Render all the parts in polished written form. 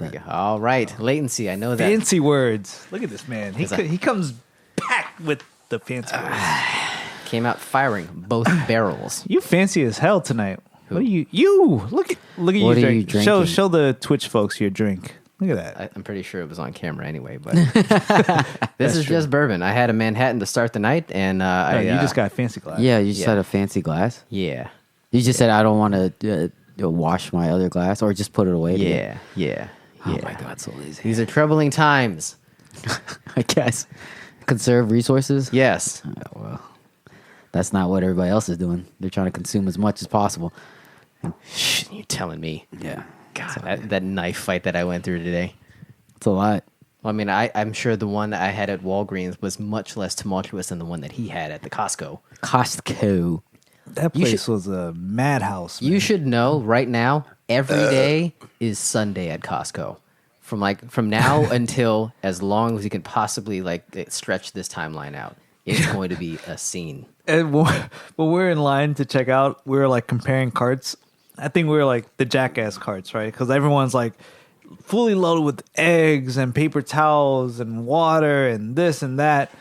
that. we go. All right, latency. I know that. Fancy words. Look at this man. He comes packed with the fancy words. Came out firing both barrels. You fancy as hell tonight. Who? What are you? Look at What you are drink. you drinking? Show the Twitch folks your drink. Look at that. I'm pretty sure it was on camera anyway, but this is just bourbon. I had a Manhattan to start the night, and You just got a fancy glass. Yeah, you just had a fancy glass. yeah, You just said I don't want to wash my other glass or just put it away. yeah. Oh my god, so lazy. These are troubling times. I guess conserve resources. Yes. Oh, well, that's not what everybody else is doing. They're trying to consume as much as possible. Shh, you're telling me. Yeah, God, that knife fight that I went through today. it's a lot. Well, I mean, I'm sure the one that I had at Walgreens was much less tumultuous than the one that he had at the Costco. Costco. That place was a madhouse. Man. You should know right now, every day is Sunday at Costco. From now until as long as you can possibly stretch this timeline out. It's going to be a scene. And when we're in line to check out, we were like comparing carts. I think we were like the jackass carts, right? Because everyone's like fully loaded with eggs and paper towels and water and this and that.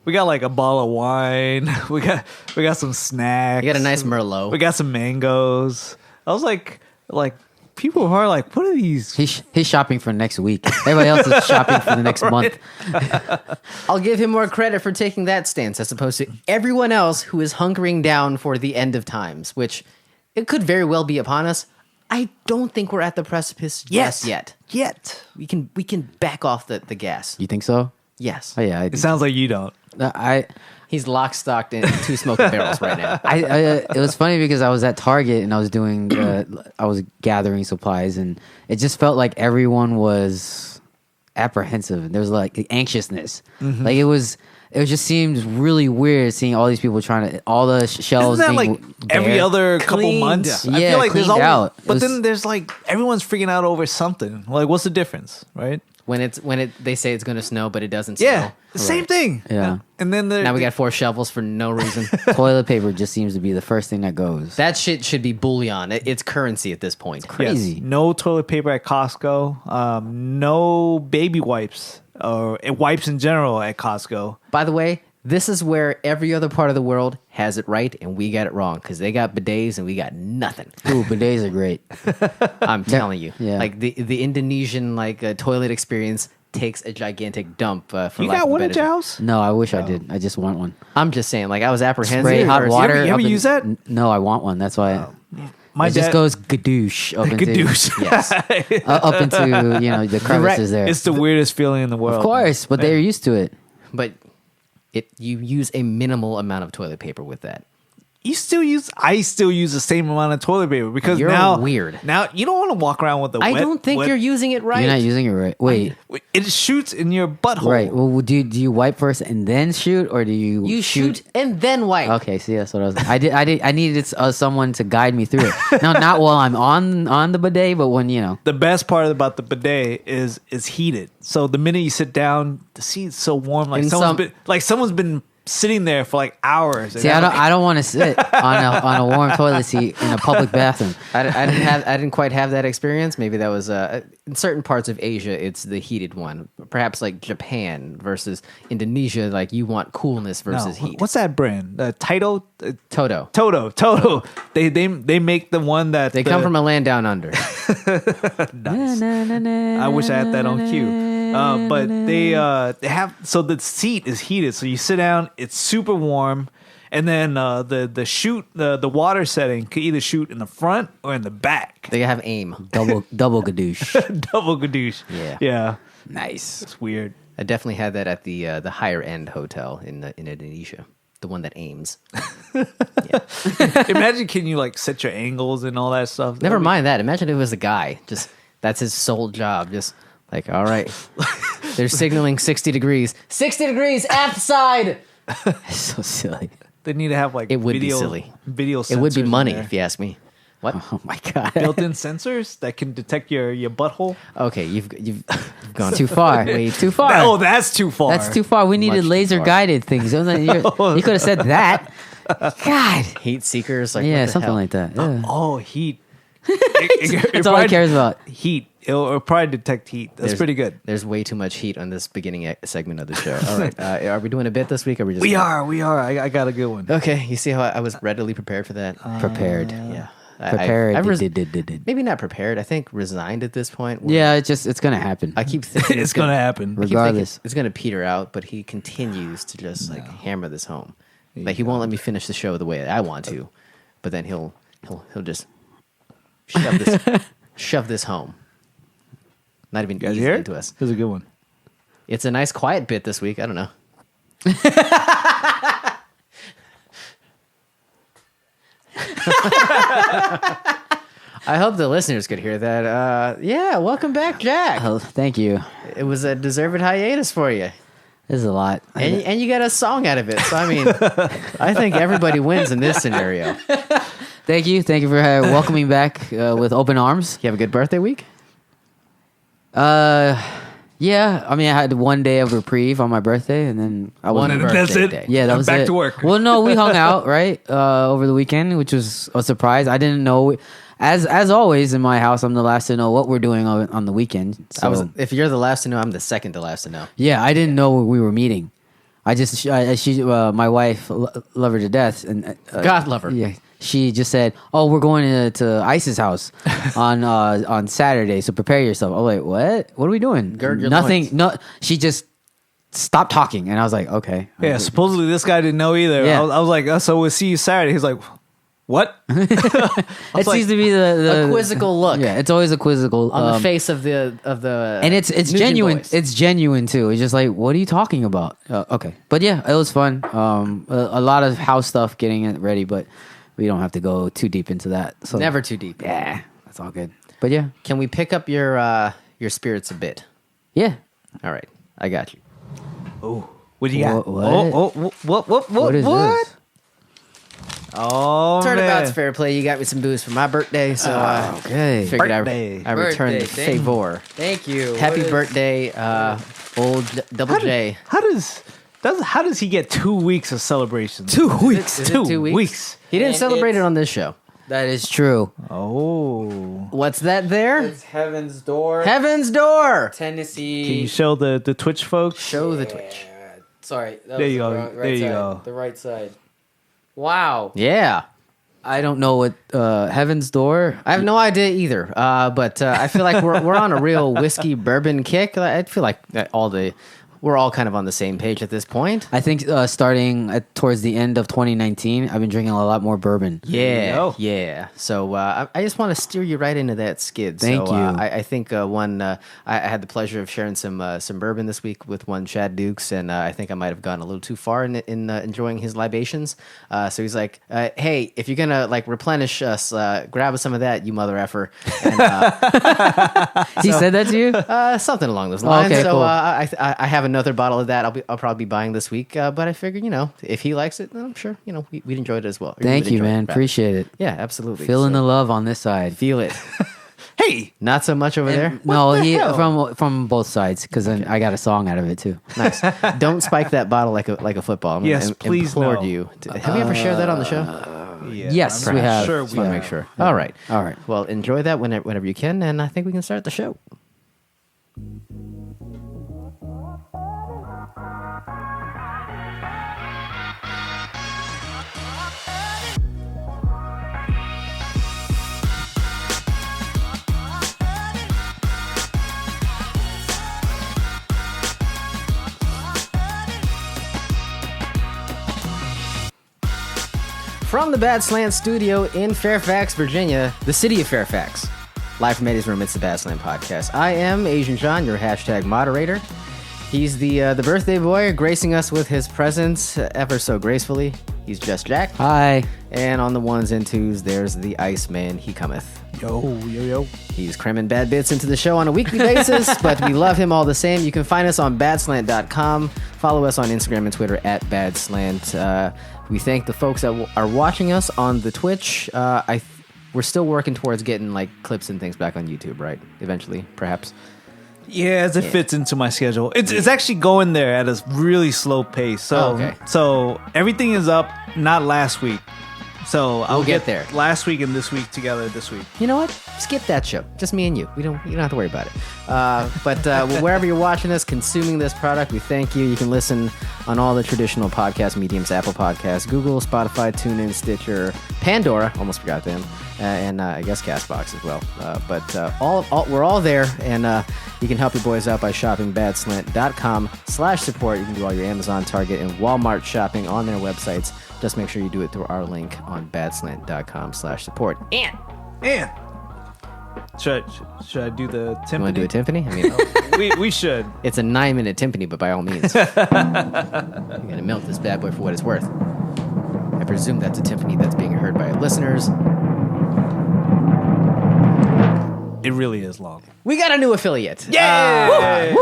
We got like a bottle of wine. We got some snacks. You got a nice Merlot. We got some mangoes. I was like people who are like, what are these? He's shopping for next week. Everybody else is shopping for the next month. I'll give him more credit for taking that stance as opposed to everyone else who is hunkering down for the end of times, which it could very well be upon us. I don't think we're at the precipice just yet. We can back off the gas. You think so? Yes. Oh yeah. It sounds like you don't. He's lock stocked in 2 smoking barrels right now. It was funny because I was at Target and I was doing, I was gathering supplies, and it just felt like everyone was apprehensive. There was like anxiousness. Mm-hmm. Like it just seemed really weird seeing all these people trying to, all the shelves. Isn't that being like every bare. other couple Cleaned. months? Yeah, I feel like there's cleaned always, out. but It was- then there's like everyone's freaking out over something. Like, what's the difference, right? When they say it's going to snow, but it doesn't Yeah, snow. the same thing. Yeah. And then Now we got 4 shovels for no reason. Toilet paper just seems to be the first thing that goes. That shit should be bullion. It's currency at this point. Crazy. no toilet paper at Costco. No baby wipes or wipes in general at Costco. By the way, this is where every other part of the world has it right, and we got it wrong because they got bidets and we got nothing. Ooh, bidets are great. I'm telling you, Yeah. like the Indonesian toilet experience takes a gigantic dump. For You lack got of one a at better your term. house? No, I wish I did. I just want one. I'm just saying, I was apprehensive. Spray at hot first. water. You ever up in- use that? No, I want one. That's why. My It just goes gadoosh up into Gadoosh. Yes, up into the crevices there. It's the weirdest feeling in the world. Of course, but they're used to it. but you use a minimal amount of toilet paper with that. I still use the same amount of toilet paper because You're now weird. Now you don't want to walk around with a I wet, don't think wet- you're using it right. You're not using it right. Wait, it shoots in your butthole. right. Well, do you wipe first and then shoot, or do you You shoot and then wipe. Okay, see, that's what I was. I needed someone to guide me through it. No, not while I'm on the bidet, but when The best part about the bidet is it's heated. So the minute you sit down, the seat's so warm. Like And someone's been sitting there for like hours. See, I don't want to sit on a warm toilet seat in a public bathroom. I didn't quite have that experience. Maybe that was in certain parts of Asia. It's the heated one. Perhaps like Japan versus Indonesia. Like you want coolness versus heat. What's that brand? Taito? Toto? Toto. They make the one that They come from a land down under. Nice. I wish I had that on cue. But they have, so the seat is heated, so you sit down, it's super warm, and then the shoot the water setting could either shoot in the front or in the back. They have aim. Double gadoosh. Double gadoosh. Yeah. Nice. It's weird. I definitely had that at the higher end hotel in Indonesia. The one that aims. Imagine, can you like set your angles and all that stuff? Never mind that. Imagine if it was a guy. Just that's his sole job. Just like, all right, they're signaling 60 degrees. 60 degrees aft side. So silly. They need to have like It would be video, silly. Video sensors It would be in money there. if you ask me. What? Oh my god. Built-in sensors that can detect your butthole. Okay, you've gone Too far. way too far. Oh, that's too far. That's too far. We needed Much too laser far. guided things. You could have said that. God. Heat seekers, like Yeah, what the something hell? like that. Yeah. Oh, heat. That's all he cares about. Heat. It'll probably detect heat. That's There's- pretty good. There's way too much heat on this beginning segment of the show. All right, are we doing a bit this week? Or are we just We are. I got a good one. Okay, you see how I was readily prepared for that? Prepared. Yeah. Prepared. I've Did. maybe not prepared. I think resigned at this point. Yeah, it's gonna happen. I keep thinking It's gonna happen. I keep thinking Regardless. it's gonna peter out, but he continues to just like hammer this home. Like he won't let me finish the show the way I want to, but then he'll just shove this home. Not even You guys easy hear it? into us. This is a good one. It's a nice quiet bit this week. I don't know. I hope the listeners could hear that. Yeah, welcome back, Jack. Oh, thank you. It was a deserved hiatus for you. This is a lot. And you got a song out of it. So, I mean, I think everybody wins in this scenario. Thank you for welcoming back with open arms. You have a good birthday week? Yeah. I mean, I had 1 day of reprieve on my birthday, and then I was. One That's birthday it. day. Yeah, that I'm was back it. to work. Well, no, we hung out right over the weekend, which was a surprise. I didn't know. As always in my house, I'm the last to know what we're doing on the weekend. So If you're the last to know, I'm the second to last to know. yeah, I didn't know we were meeting. My wife, love her to death, and God love her. Yeah, she just said, "Oh, we're going to Ice's house on Saturday, so prepare yourself." I'm like, "What? What are we doing?" Gird your Nothing. loins. No, she just stopped talking, and I was like, "Okay." Yeah, supposedly this guy didn't know either. Yeah. I was like, so we'll see you Saturday. He's like, what? It seems to be the A quizzical look Yeah, it's always a quizzical on the face of the and it's Nugent genuine. boys. It's genuine too. It's just like, what are you talking about? Okay, but yeah, it was fun. A lot of house stuff, getting it ready, but we don't have to go too deep into that. So never too deep. Yeah, that's all good. But yeah, Can we pick up your spirits a bit? yeah. All right, I got you. Oh, what do you got? What? What? What is this? Oh, Turnabout's man. fair play. You got me some booze for my birthday, so Okay. figured Birthday. I returned the Birthday, thank- favor. Thank you. Happy birthday, old Double J. How does he get 2 weeks of celebrations? 2 weeks. Is it 2 weeks? He didn't And celebrate it it's- on this show. That is true. Oh, What's that there? Heaven's Door, Heaven's Door. Tennessee. can you show the Twitch folks? Show the Twitch. Sorry. That There was you the go. right There you side. go. The right side. Wow. Yeah. I don't know what Heaven's Door. I have no idea either, but I feel like we're on a real whiskey bourbon kick. I feel like we're all kind of on the same page at this point. I think starting towards the end of 2019, I've been drinking a lot more bourbon. Yeah, go. yeah. So I just want to steer you right into that skid. Thank so, you. I think I had the pleasure of sharing some bourbon this week with one Chad Dukes, and I think I might have gone a little too far in enjoying his libations. So he's like, "Hey, if you're gonna like replenish us, grab us some of that, you mother effer." And, He said that to you? something along those lines. Okay, so cool. I have another bottle of that. I'll probably be buying this week. But I figured, if he likes it, then I'm sure we'd enjoy it as well. Thank you, man. Appreciate it. Yeah, absolutely. Feeling So, the love on this side. feel it. Hey, Not so much over there. No, the he hell? from both sides because then I got a song out of it too. Nice. Don't spike that bottle like a football. I'm Yes, please implored no. you. Have you ever shared that on the show? yeah, Yes, I'm we have. Sure, Just we want to have. make sure. All right. All right. Well, enjoy that whenever you can, and I think we can start the show. From the Badslant studio in Fairfax, Virginia, the city of Fairfax. Live from Eddie's Room, it's the Badslant podcast. I am Asian John, your hashtag moderator. He's the birthday boy, gracing us with his presence ever so gracefully. He's just Jack. Hi. And on the ones and twos, there's the Iceman, he cometh. Yo. He's cramming bad bits into the show on a weekly basis, but we love him all the same. You can find us on badslant.com. Follow us on Instagram and Twitter at badslant. We thank the folks that are watching us on the Twitch. We're still working towards getting like clips and things back on YouTube, right? Eventually, perhaps. Yeah, as it fits into my schedule. It's actually going there at a really slow pace. So Oh, okay. so everything is up. Not last week, So I'll We'll get there. last week and this week together this week. You know what? Skip that show. Just me and you. You don't have to worry about it. But wherever you're watching this, consuming this product, we thank you. You can listen on all the traditional podcast mediums: Apple Podcasts, Google, Spotify, TuneIn, Stitcher, Pandora. Almost forgot them, and I guess Castbox as well. But we're all there, and you can help your boys out by shopping badslant.com/support. You can do all your Amazon, Target, and Walmart shopping on their websites. Just make sure you do it through our link on badslant.com/support. And Should I do the timpani? you want to do a timpani? I mean, we should. it's a 9-minute timpani, but by all means, you're gonna milk this bad boy for what it's worth. I presume that's a timpani that's being heard by listeners. It really is long. We got a new affiliate. Yeah!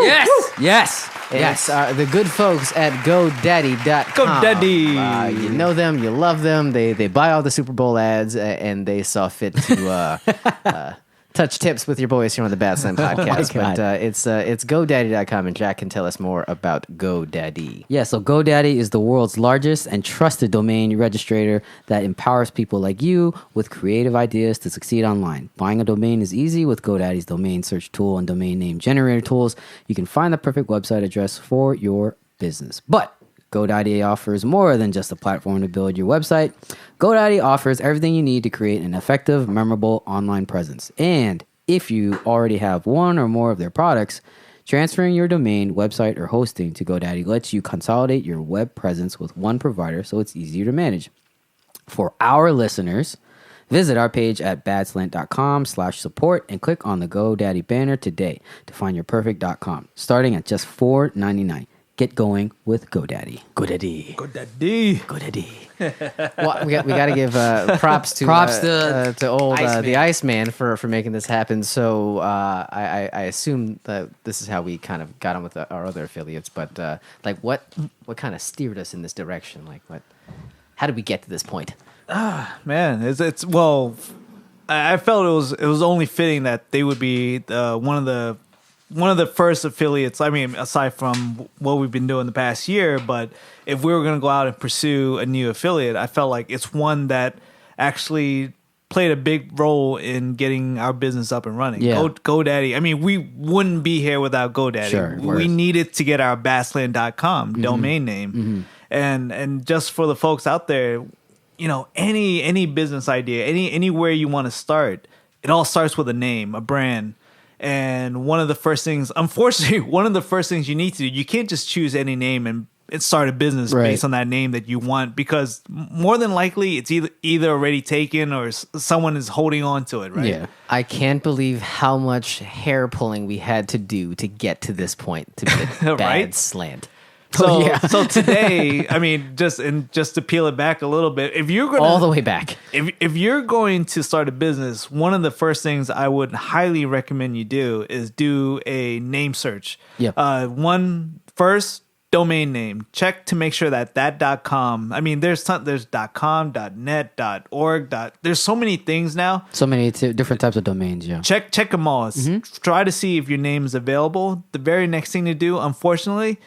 Yes. It's the good folks at GoDaddy.com. GoDaddy. You know them, you love them. They buy all the Super Bowl ads, and they saw fit to touch tips with your boys here on the Badslant podcast. God. But it's GoDaddy.com, and Jack can tell us more about GoDaddy. Yeah, so GoDaddy is the world's largest and trusted domain registrator that empowers people like you with creative ideas to succeed online. Buying a domain is easy with GoDaddy's domain search tool and domain name generator tools. You can find the perfect website address for your business. But GoDaddy offers more than just a platform to build your website. GoDaddy offers everything you need to create an effective, memorable online presence. And if you already have one or more of their products, transferring your domain, website, or hosting to GoDaddy lets you consolidate your web presence with one provider so it's easier to manage. For our listeners, visit our page at badslant.com/support and click on the GoDaddy banner today to find your perfect .com, starting at just $4.99. Get going with GoDaddy. GoDaddy. GoDaddy. GoDaddy. Well, we got to give props to old Iceman. the Iceman for making this happen. So I assume that this is how we kind of got on with our other affiliates. But like, what kind of steered us in this direction? Like, how did we get to this point? Man, it's well, I felt it was only fitting that they would be one of the first affiliates. I mean, aside from what we've been doing the past year, but if we were going to go out and pursue a new affiliate, I felt like it's one that actually played a big role in getting our business up and running. Yeah. GoDaddy. I mean, we wouldn't be here without GoDaddy. Sure, we needed to get our badslant.com domain name. And just for the folks out there, you know, any business idea, anywhere you want to start, it all starts with a name, a brand. And one of the first things you need to do, you can't just choose any name and start a business based on that name that you want, because more than likely it's either already taken or someone is holding on to it, right? Yeah. I can't believe how much hair pulling we had to do to get to this point to be a Right? Badslant. So today, I mean, just to peel it back a little bit, if you're going All the way back. if you're going to start a business, one of the first things I would highly recommend you do is do a name search. Yep. First domain name. Check to make sure that .com. I mean, there's .com, .net, .org. There's so many things now. So many different types of domains, yeah. Check them all. Try to see if your name is available. The very next thing to do, unfortunately,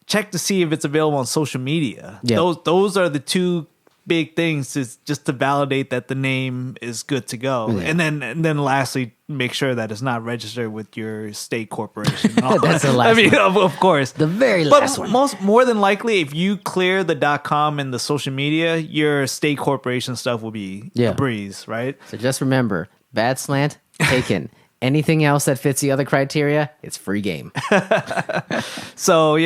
check to see if it's available on social media. Yeah. Those are the two big things just to validate that the name is good to go. Yeah. And then lastly, make sure that it's not registered with your state corporation. And all That's that. the last I mean, one. of course. The very last one. More than likely, if you clear the .com and the social media, your state corporation stuff will be a breeze, right? So just remember, Badslant taken. Anything else that fits the other criteria, it's free game. So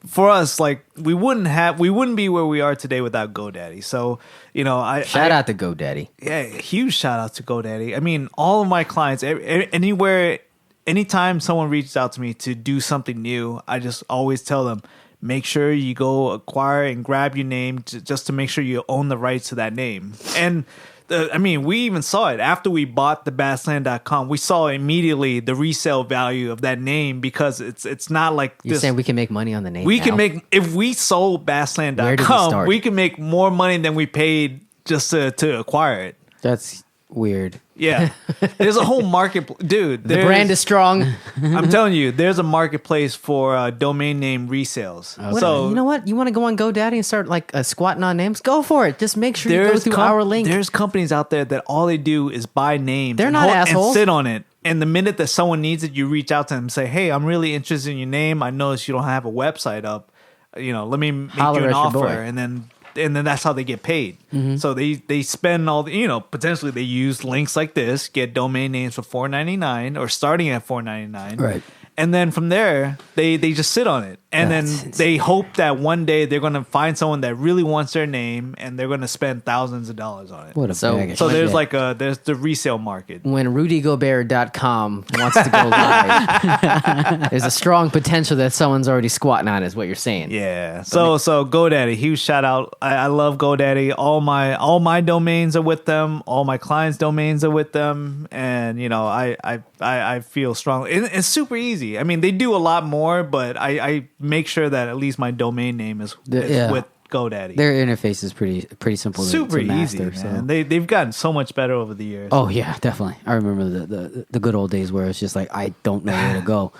for us, like we wouldn't be where we are today without GoDaddy. So, you know, Shout out to GoDaddy. Yeah, huge shout out to GoDaddy. I mean, all of my clients, anytime someone reaches out to me to do something new, I just always tell them, make sure you go acquire and grab your name just to make sure you own the rights to that name. And I mean, we even saw it after we bought the badslant.com. We saw immediately the resale value of that name, because it's not like You're saying we can make money on the name we now? can make, if we sold Where did we badslant.com, start? we can make more money than we paid just to acquire it. That's weird. Yeah, there's a whole market, dude. The brand is strong. I'm telling you, there's a marketplace for domain name resales. So you know what? You want to go on GoDaddy and start like squatting on names? Go for it. Just make sure you go through our link. There's companies out there that all they do is buy names. They're not assholes. And sit on it. And the minute that someone needs it, you reach out to them and say, "Hey, I'm really interested in your name. I noticed you don't have a website up. Let me make Holler you an at your offer." boy. And then that's how they get paid. So they spend all the, potentially they use links like this, get domain names for $4.99 or starting at $4.99. Right. And then from there, they just sit on it. And That's then they hope that one day they're going to find someone that really wants their name and they're going to spend thousands of dollars on it. What a bag of So there's shit. there's the resale market. When RudyGobert.com wants to go live, there's a strong potential that someone's already squatting on, is what you're saying. Yeah. So GoDaddy, huge shout out. I love GoDaddy. All my domains are with them. All my clients' domains are with them. And I feel strongly. It's super easy. I mean, they do a lot more, but I make sure that at least my domain name is with GoDaddy. Their interface is pretty simple. Super to master, easy, so. man. They've gotten so much better over the years. Oh yeah, definitely. I remember the good old days where it's just like I don't know where to go,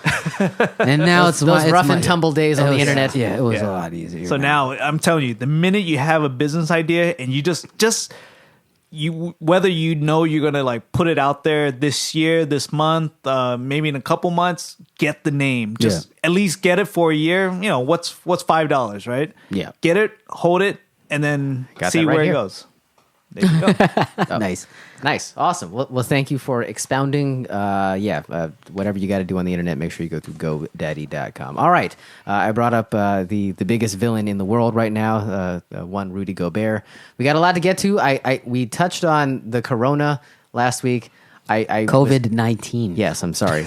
and now it's those rough and tumble days on the internet. Yeah, it was a lot easier. So now I'm telling you, the minute you have a business idea and you just whether you're gonna like put it out there this year, this month, maybe in a couple months, get the name. Just at least get it for a year. What's $5, right? Yeah. Get it, hold it, and then Got see that right where here. it goes. There you go. Nice. Awesome. Well, thank you for expounding. Whatever you got to do on the internet, make sure you go through GoDaddy.com. All right. I brought up the biggest villain in the world right now, one Rudy Gobert. We got a lot to get to. We touched on the corona last week. COVID-19. Yes, I'm sorry.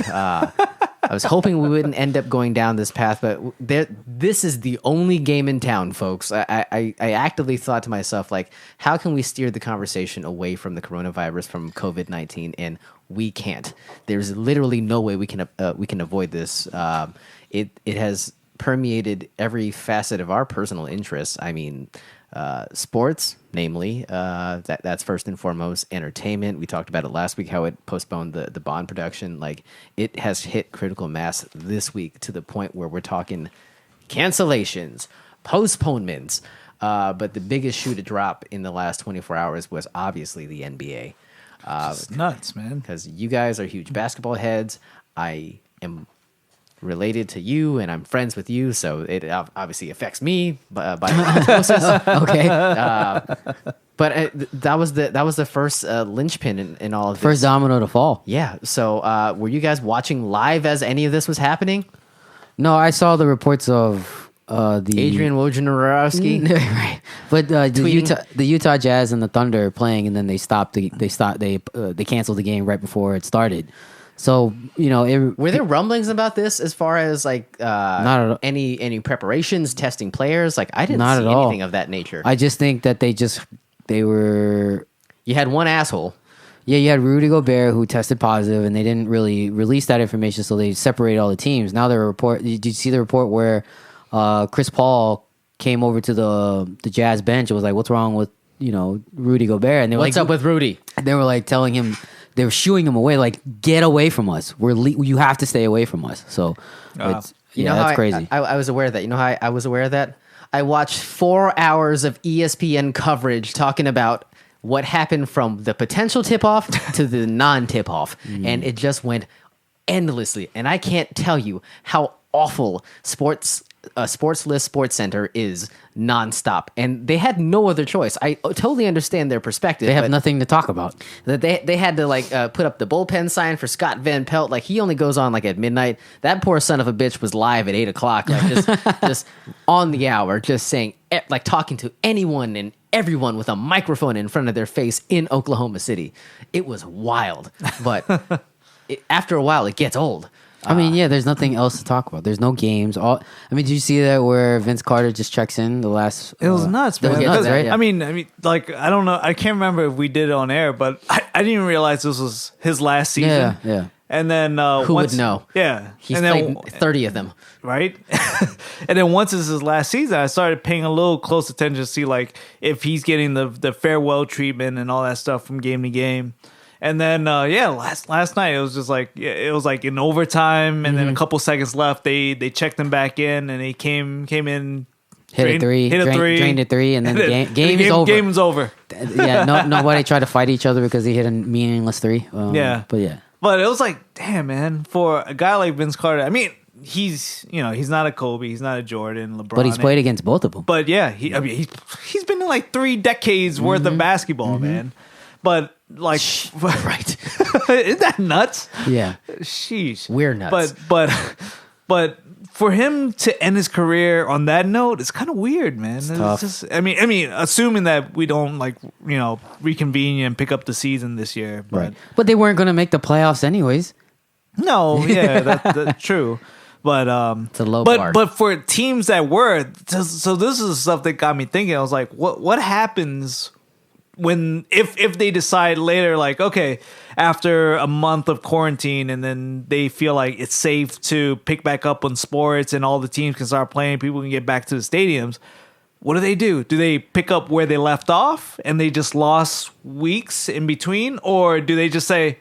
I was hoping we wouldn't end up going down this path, but this is the only game in town, folks. I actively thought to myself, like, how can we steer the conversation away from the coronavirus, from COVID-19? And we can't. There's literally no way we can avoid this. It has permeated every facet of our personal interests. I mean, sports, namely, that's first and foremost. Entertainment, we talked about it last week, how it postponed the Bond production. Like, it has hit critical mass this week to the point where we're talking cancellations, postponements. But the biggest shoe to drop in the last 24 hours was obviously the NBA. It's nuts, man. Because you guys are huge basketball heads. I am related to you, and I'm friends with you, so it obviously affects me by osmosis. Okay. But that was the first linchpin in all of this. First domino to fall. Yeah. So were you guys watching live as any of this was happening? No, I saw the reports of the Adrian Wojnarowski. right, but the Utah Jazz and the Thunder playing, and then they canceled the game right before it started. So were there rumblings about this as far as like not at all. any preparations, testing players? Like, I didn't Not see at all. anything of that nature. I just think that they were. You had one asshole. Yeah, you had Rudy Gobert who tested positive, and they didn't really release that information, so they separated all the teams. Now did you see the report where Chris Paul came over to the Jazz bench and was like, "What's wrong with Rudy Gobert?" And they were What's up with Rudy? They were like telling him, they were shooing him away, like, "Get away from us. You have to stay away from us." So that's crazy. I was aware of that. You know how I was aware of that? I watched 4 hours of ESPN coverage talking about what happened from the potential tip-off to the non-tip-off. And it just went endlessly. And I can't tell you how awful Sports List Sports Center is nonstop. And they had no other choice. I totally understand their perspective. They have nothing to talk about. They had to put up the bullpen sign for Scott Van Pelt. Like, he only goes on like at midnight. That poor son of a bitch was live at 8 o'clock, like just on the hour, just saying, like, talking to anyone and everyone with a microphone in front of their face in Oklahoma City. It was wild, but after a while, it gets old. I mean, there's nothing else to talk about. There's no games. Did you see that where Vince Carter just checks in the last? It was nuts, man. That was nuts, right? I mean, like, I don't know. I can't remember if we did it on air, but I didn't even realize this was his last season. Yeah. And then Who would know? Yeah, He's and then, played 30 of them. right? And then once this is his last season, I started paying a little close attention to see like if he's getting the farewell treatment and all that stuff from game to game. And then last night it was just like it was like in overtime, and then a couple seconds left. They checked him back in, and he came in. Hit a three, drained a three, and then the game is over. Game was over. Yeah, nobody tried to fight each other because he hit a meaningless three. But it was like, damn, man, for a guy like Vince Carter. I mean, he's not a Kobe, he's not a Jordan, LeBron, but he's played against both of them. But yeah, he's been in like 3 decades worth of basketball, man. But like, Right. isn't that nuts? Yeah, Sheesh, We're nuts. But for him to end his career on that note, it's kind of weird, man. It's tough. just, I mean, assuming that we don't reconvene and pick up the season this year, but right. But they weren't going to make the playoffs anyways. no, yeah, that's true. But It's a low bar. but for teams that were, so this is the stuff that got me thinking. I was like, what happens when if they decide later, like, okay, after a month of quarantine, and then they feel like it's safe to pick back up on sports and all the teams can start playing, people can get back to the stadiums. What do? Do they pick up where they left off and they just lost weeks in between, or do they just say,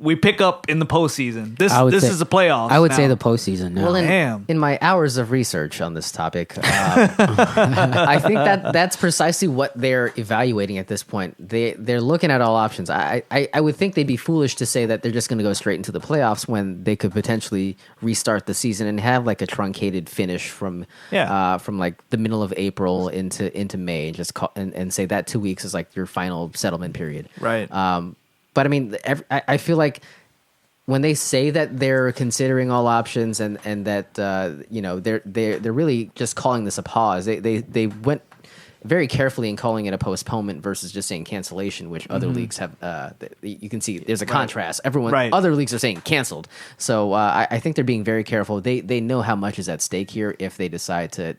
we pick up in the postseason? This is the playoffs. I would say now. the postseason now. Well, Damn. in my hours of research on this topic, I think that's precisely what they're evaluating at this point. They're looking at all options. I would think they'd be foolish to say that they're just going to go straight into the playoffs when they could potentially restart the season and have like a truncated finish from like the middle of April into May, and say that 2 weeks is like your final settlement period. Right. But I mean, I feel like when they say that they're considering all options and that they're really just calling this a pause. They went very carefully in calling it a postponement versus just saying cancellation, which other leagues have. You can see there's a contrast. Other leagues are saying canceled. So I think they're being very careful. They know how much is at stake here if they decide to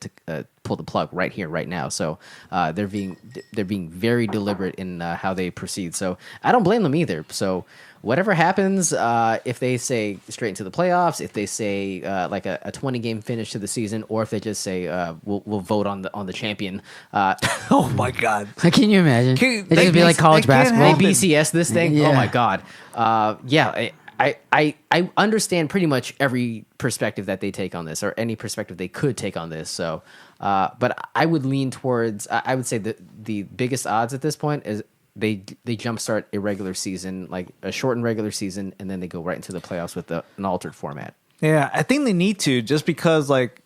pull the plug right here, right now. So they're being very deliberate in how they proceed. So I don't blame them either. So whatever happens, if they say straight into the playoffs, if they say like a 20-game finish to the season, or if they just say we'll vote on the champion. Oh my God! Can you imagine? It'd just be like college that can't basketball. happen. BCS this thing. Yeah. Oh my God. I understand pretty much every perspective that they take on this, or any perspective they could take on this. So, but I would lean towards. I would say the biggest odds at this point is they jumpstart a regular season, like a shortened regular season, and then they go right into the playoffs with an altered format. Yeah, I think they need to, just because, like,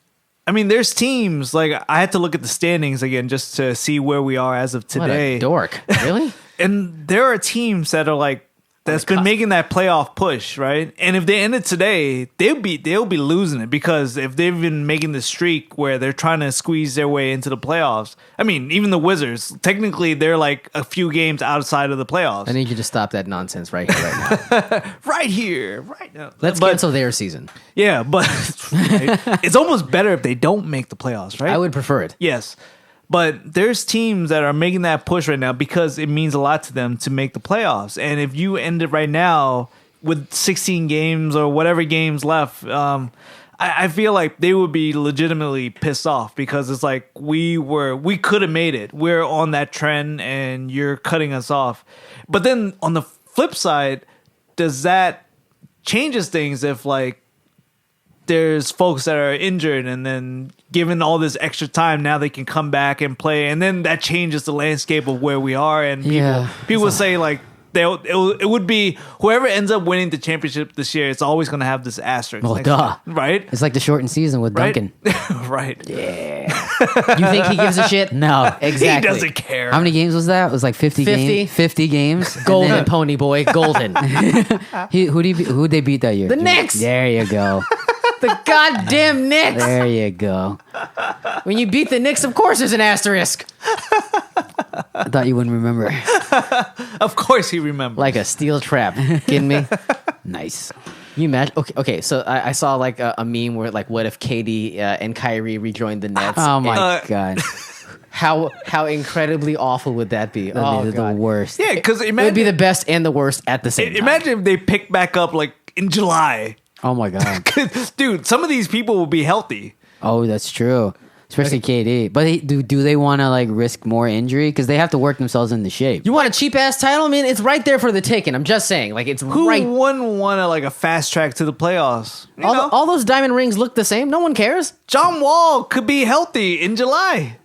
I mean, there's teams, like, I had to look at the standings again just to see where we are as of today. What a dork! Really? And there are teams that are like, that's been making that playoff push, right? And if they ended today, they'll be losing it, because if they've been making the streak where they're trying to squeeze their way into the playoffs. I mean, even the Wizards, technically they're like a few games outside of the playoffs. I need you to stop that nonsense right here, right now. right now. Let's cancel their season. Yeah, but it's almost better if they don't make the playoffs, right? I would prefer it. Yes. But there's teams that are making that push right now because it means a lot to them to make the playoffs. And if you end it right now with 16 games or whatever games left, I feel like they would be legitimately pissed off, because it's like we could have made it. We're on that trend and you're cutting us off. But then on the flip side, does that changes things if, like, there's folks that are injured, and then given all this extra time, now they can come back and play, and then that changes the landscape of where we are. And people would say, like, it would be whoever ends up winning the championship this year. It's always going to have this asterisk. Well, duh. Right? It's like the shortened season with Right? Duncan. Right. Yeah. You think he gives a shit? No. Exactly. He doesn't care. How many games was that? It was like 50 games. 50 games. Golden And pony boy, golden. then who'd they beat that year? The Knicks! There you go. The goddamn Knicks. There you go. When you beat the Knicks, of course there's an asterisk. I thought you wouldn't remember. Of course he remembers. Like a steel trap. Kidding me? Nice. You imagine? Okay. So I saw like a meme where, like, what if KD and Kyrie rejoined the Nets? Oh my God. How incredibly awful would that be? That'd be the worst. Yeah, because It would be the best and the worst at the same time. imagine if they pick back up, like, in July. Oh my God. Dude, some of these people will be healthy. Oh, that's true. especially KD. But do they want to like risk more injury because they have to work themselves into shape? You want a cheap ass title? I mean, it's right there for the taking. I'm just saying, like it's Who right. wouldn't want to like a fast track to the playoffs? You know? All those diamond rings look the same. No one cares. John Wall could be healthy in July.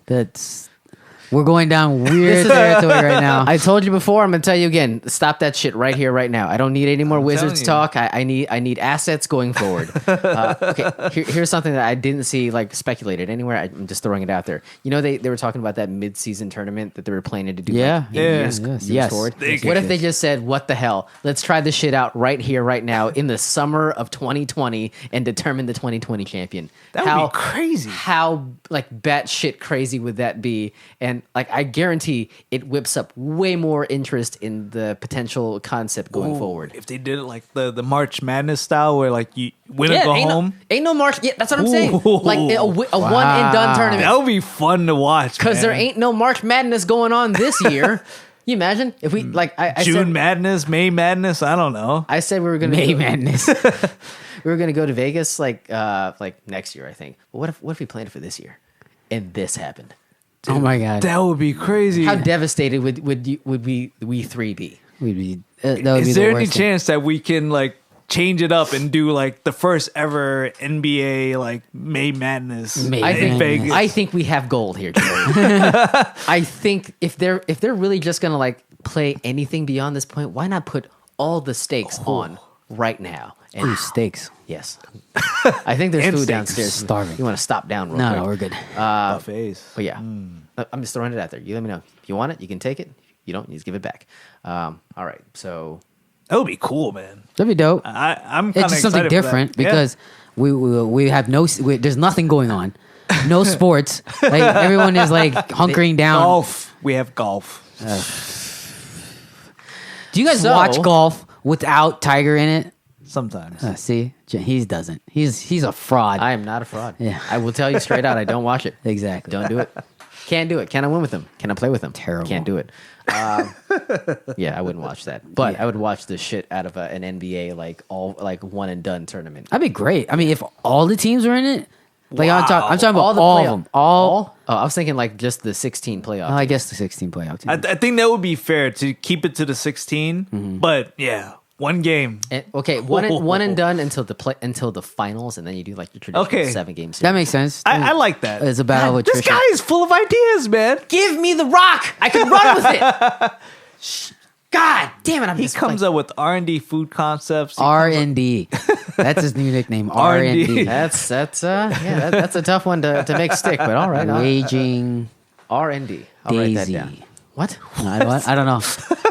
We're going down weird territory right now. I told you before. I'm gonna tell you again. Stop that shit right here, right now. I don't need any more Wizards telling you. talk. I need assets going forward. Okay, here's something that I didn't see like speculated anywhere. I'm just throwing it out there. You know, they were talking about that mid-season tournament that they were planning to do. Yeah. like, Yes. years forward. Yes. What if they just said, "What the hell? Let's try this shit out right here, right now, in the summer of 2020, and determine the 2020 champion." That would be crazy. How like batshit crazy would that be? And like I guarantee it whips up way more interest in the potential concept going forward. If they did it like the March Madness style, where like you win and go home, ain't no March. Yeah, that's what I'm saying. Ooh. Like a one and done tournament. that would be fun to watch. Because there man. ain't no March Madness going on this year. You imagine if we like I June said, Madness, May Madness. I don't know. I said we were gonna May Madness. we were gonna go to Vegas like next year, I think. But what if we planned for this year, and this happened? Oh my god, That would be crazy. How devastated would we three be? we'd be. That would be Is the there any worst thing. chance that we can like change it up and do like the first ever NBA like May Madness May I in think Vegas? I think we have gold here, Joey. I think if they're really just gonna like play anything beyond this point, why not put all the stakes on right now? And Ooh, steaks. yes, I think there's And food steaks. downstairs. Starving. You want to stop down real No, quick? no, we're good. Buffets. But yeah, I'm just throwing it out there. You let me know if you want it. You can take it. If you don't, you just give it back. All right. So That would be cool, man. That'd be dope. I'm kind It's of just something different because we have there's nothing going on, no sports. Like everyone is like hunkering down. golf. We have golf. Do you guys So- watch golf without Tiger in it? Sometimes. See, he doesn't. He's a fraud. I am not a fraud. Yeah. I will tell you straight out. I don't watch it. Exactly. Don't do it. Can't do it. Can I win with them? Can I play with them? Terrible. Can't do it. Yeah, I wouldn't watch that. But I would watch the shit out of an NBA like all like one and done tournament. That'd be great. I mean, if all the teams were in it, like I'm talking about the all playoff- of them. All. Oh, I was thinking like just the 16 playoff. I guess the 16 playoff team. I think that would be fair to keep it to the 16. Mm-hmm. But yeah, one game. And, okay, one and done until the finals, and then you do like your traditional Okay. 7 games. That makes sense. I like that. It's a battle of This attrition. guy is full of ideas, man. Give me the rock. I can run with it. God damn it! He comes up with R&D food concepts. R&D. That's his new nickname. R&D. That's that's a tough one to make stick, but all right. Raging R&D. I'll write that Daisy. down. What? I don't know.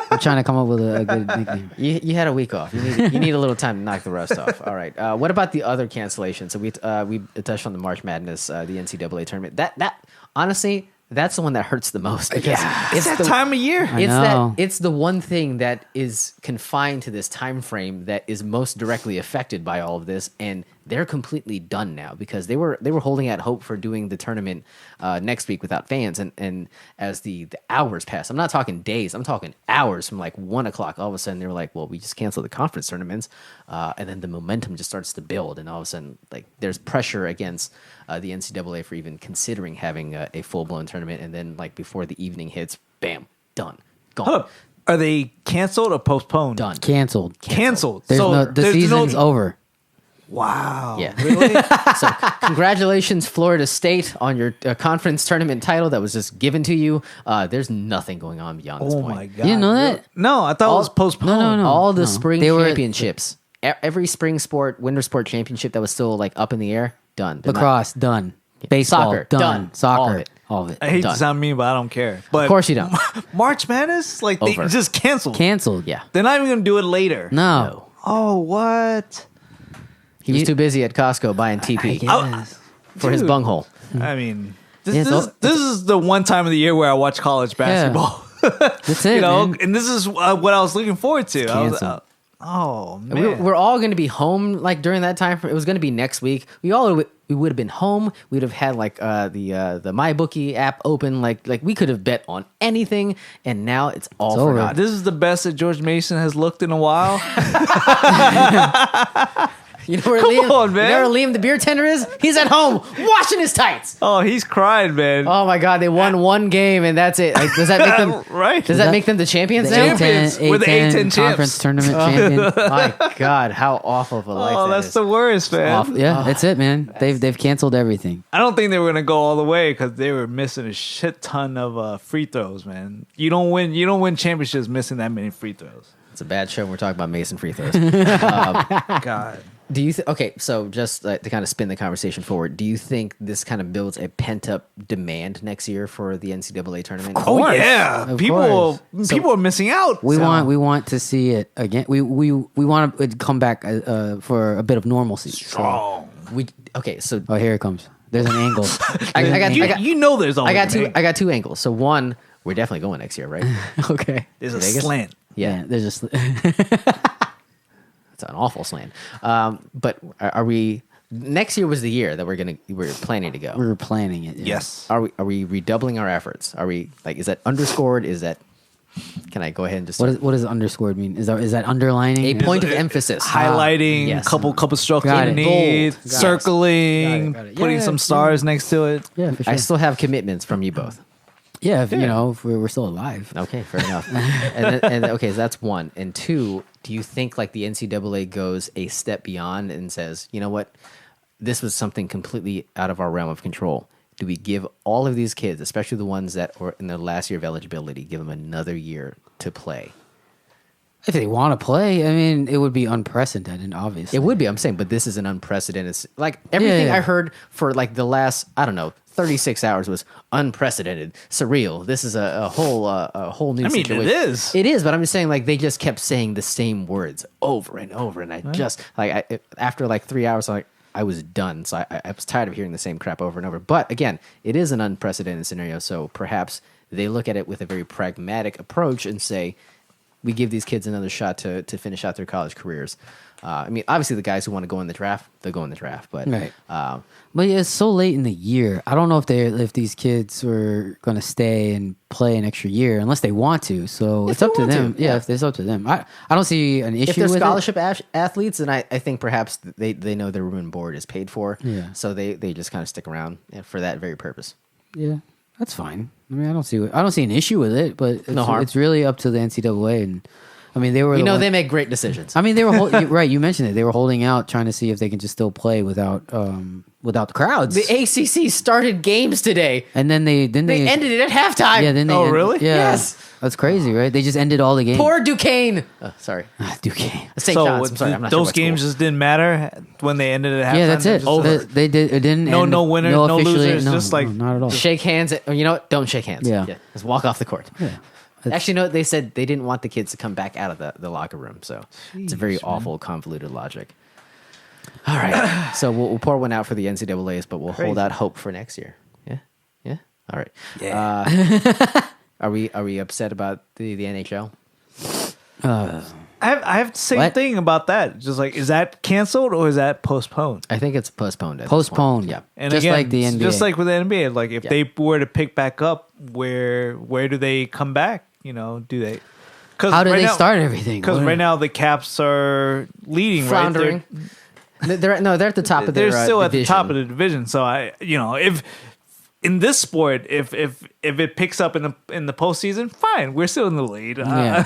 I'm trying to come up with a good nickname. You had a week off. You need a little time to knock the rust off. All right. What about the other cancellations? So we touched on the March Madness, the NCAA tournament. That honestly, that's the one that hurts the most because It's that time of year. know. It's the one thing that is confined to this time frame that is most directly affected by all of this, and they're completely done now because they were holding out hope for doing the tournament next week without fans, and as the hours pass, I'm not talking days, I'm talking hours from like 1 o'clock. All of a sudden, they were like, "Well, we just canceled the conference tournaments," and then the momentum just starts to build, and all of a sudden, like there's pressure against the NCAA for even considering having a full blown tournament, and then like before the evening hits, bam, done, gone. Hold up. Are they canceled or postponed? Done. Canceled. Canceled. The there's season's over. Wow. Yeah. Really? So, congratulations, Florida State, on your conference tournament title that was just given to you. There's nothing going on beyond this Oh point. my god. You didn't know that? No, I thought it was postponed. No. All the spring They were- championships, every spring sport, winter sport championship that was still like up in the air, done. They're not- Lacrosse, done. Baseball, Soccer, done. done. Soccer, All all of it. I hate Done. to sound mean, but I don't care. But Of course you don't. March Madness, like they Over. just canceled. Canceled. Yeah. They're not even gonna do it later. No. Oh, what? He was You- too busy at Costco buying TP Yes. for his Dude. bunghole. I mean, this, Yeah, this, so- this is the one time of the year where I watch college basketball. That's it, You know, man. and this is what I was looking forward to. I was, canceled. oh man, We're all going to be home like during that time. It was going to be next week. We would have been home. We'd have had like the MyBookie app open. Like we could have bet on anything, and now it's all It's over. forgotten. this is the best that George Mason has looked in a while. You know where Come Liam? on, man. You know where Liam the beer tender is? He's at home washing his tights. Oh, he's crying, man. Oh my god, they won one game and that's it. Like, does that make them Right. Does that make them the champions The now? Champions. We're the A10 champs. conference tournament champion. My god, how awful of a life Oh, that that's is. the worst, man. Awful. Yeah, that's it, man. They've canceled everything. I don't think they were gonna go all the way because they were missing a shit ton of free throws, man. You don't win championships missing that many free throws. It's a bad show. We're talking about Mason free throws. God. Do you okay? So just to kind of spin the conversation forward, do you think this kind of builds a pent up demand next year for the NCAA tournament? Oh yeah, Of people course. are missing out. We want to see it again. We want it to come back for a bit of normalcy. strong. So Oh, here it comes. There's an angle. You know there's always I got two angles. So one, we're definitely going next year, right? Okay. There's a Vegas? slant. Yeah, There's just it's an awful slant. But are we? Next year was the year that we're planning to go. we were planning it. Yeah. Yes. Are we redoubling our efforts? Are we like? Is that underscored? Is that? Can I go ahead and just What does underscored mean? Is that underlining? a point of emphasis? Highlighting, yes. couple strokes Got it. underneath, Bold. Got it. circling, Got it. putting Yeah, some yeah. stars next to it. Yeah, for sure. I still have commitments from you both. Yeah, if, if we're still alive. Okay, fair enough. and okay, so that's one. And two, do you think like the NCAA goes a step beyond and says, you know what, this was something completely out of our realm of control? Do we give all of these kids, especially the ones that are in their last year of eligibility, give them another year to play? If they want to play, I mean, it would be unprecedented, obviously. It would be, I'm saying, but this is an unprecedented. Like everything Yeah. I heard for like the last, I don't know, 36 hours was unprecedented, surreal. This is a whole new situation. it is. It is, but I'm just saying, like, they just kept saying the same words over and over. And I just, like, after like 3 hours, I was done. So I was tired of hearing the same crap over and over. But again, it is an unprecedented scenario. So perhaps they look at it with a very pragmatic approach and say, we give these kids another shot to finish out their college careers. I mean, obviously, the guys who want to go in the draft, they'll go in the draft. But Right. But yeah, it's so late in the year. I don't know if these kids were going to stay and play an extra year unless they want to. So it's they up to want them. to, yeah, yeah. if it's up to them. I don't see an issue if they're with scholarship athletes, then I think perhaps they know their room and board is paid for. Yeah. So they just kind of stick around for that very purpose. it. Yeah, that's fine. I mean, I don't see an issue with it, but it's, No harm. it's really up to the NCAA. And I mean, they were They make great decisions. I mean, they were right. You mentioned it. They were holding out, trying to see if they can just still play without the crowds. The ACC started games today. And then they They ended it at halftime. Yeah, then they really? Yeah. Yes. That's crazy, right? They just ended all the games. Poor Duquesne. Sorry. Duquesne. St. So John's. I'm sorry. I'm not sure those what games school. just didn't matter when they ended at halftime. Yeah, that's They're it. just over. They did. It didn't. No- end- no winners, no officially- losers, just like- not at all. Shake hands. Or you know what? Don't shake hands. Yeah. Just walk off the court. Yeah. Actually, no, they said they didn't want the kids to come back out of the locker room. So it's a very awful, convoluted logic. All right. So we'll pour one out for the NCAAs, but we'll hold Crazy. out hope for next year. Yeah. Yeah. All right. Yeah. Are we upset about the NHL? I have the same What? thing about that. Just like, is that canceled or is that postponed? I think it's postponed. At this Postponed. point. Yeah. And Just again, like the NBA. Just like with the NBA, like if Yeah. they were to pick back up, where do they come back? You know, do they? Cause How do right they now- start everything? Because What- right now the Caps are leading, Floundering. right? They're at the top of They're their still at the division. top of the division. So if in this sport, if it picks up in the postseason, fine, we're still in the lead. Yeah.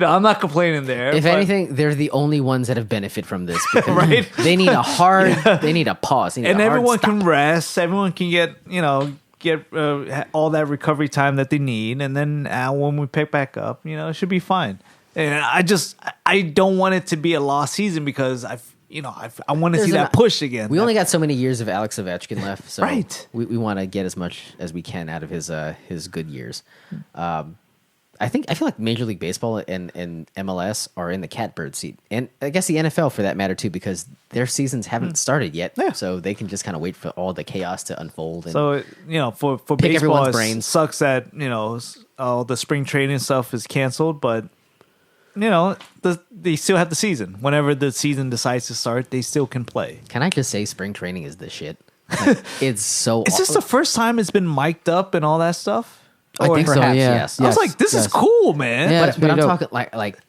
I'm not complaining there. If but- anything, they're the only ones that have benefit from this. Because Right. They need a they need a pause. They need and a hard everyone stop. can rest. Everyone can get all that recovery time that they need, and then when we pick back up, it should be fine. And I don't want it to be a lost season because I want to see that push again. We only got so many years of Alex Ovechkin left, so Right. we want to get as much as we can out of his good years. I feel like Major League Baseball and MLS are in the catbird seat, and I guess the NFL for that matter too, because their seasons haven't started yet, Yeah. so they can just kind of wait for all the chaos to unfold. And So for Pick baseball, everyone's it brains. sucks that all the spring training stuff is canceled, but they still have the season. Whenever the season decides to start, they still can play. can I just say, spring training is the shit. Like, it's so. Is this the first time it's been mic'd up and all that stuff? I think so. Perhaps, Yeah. yes. I was like, this is cool, man. Yeah. But, it's but I'm pretty dope. talking like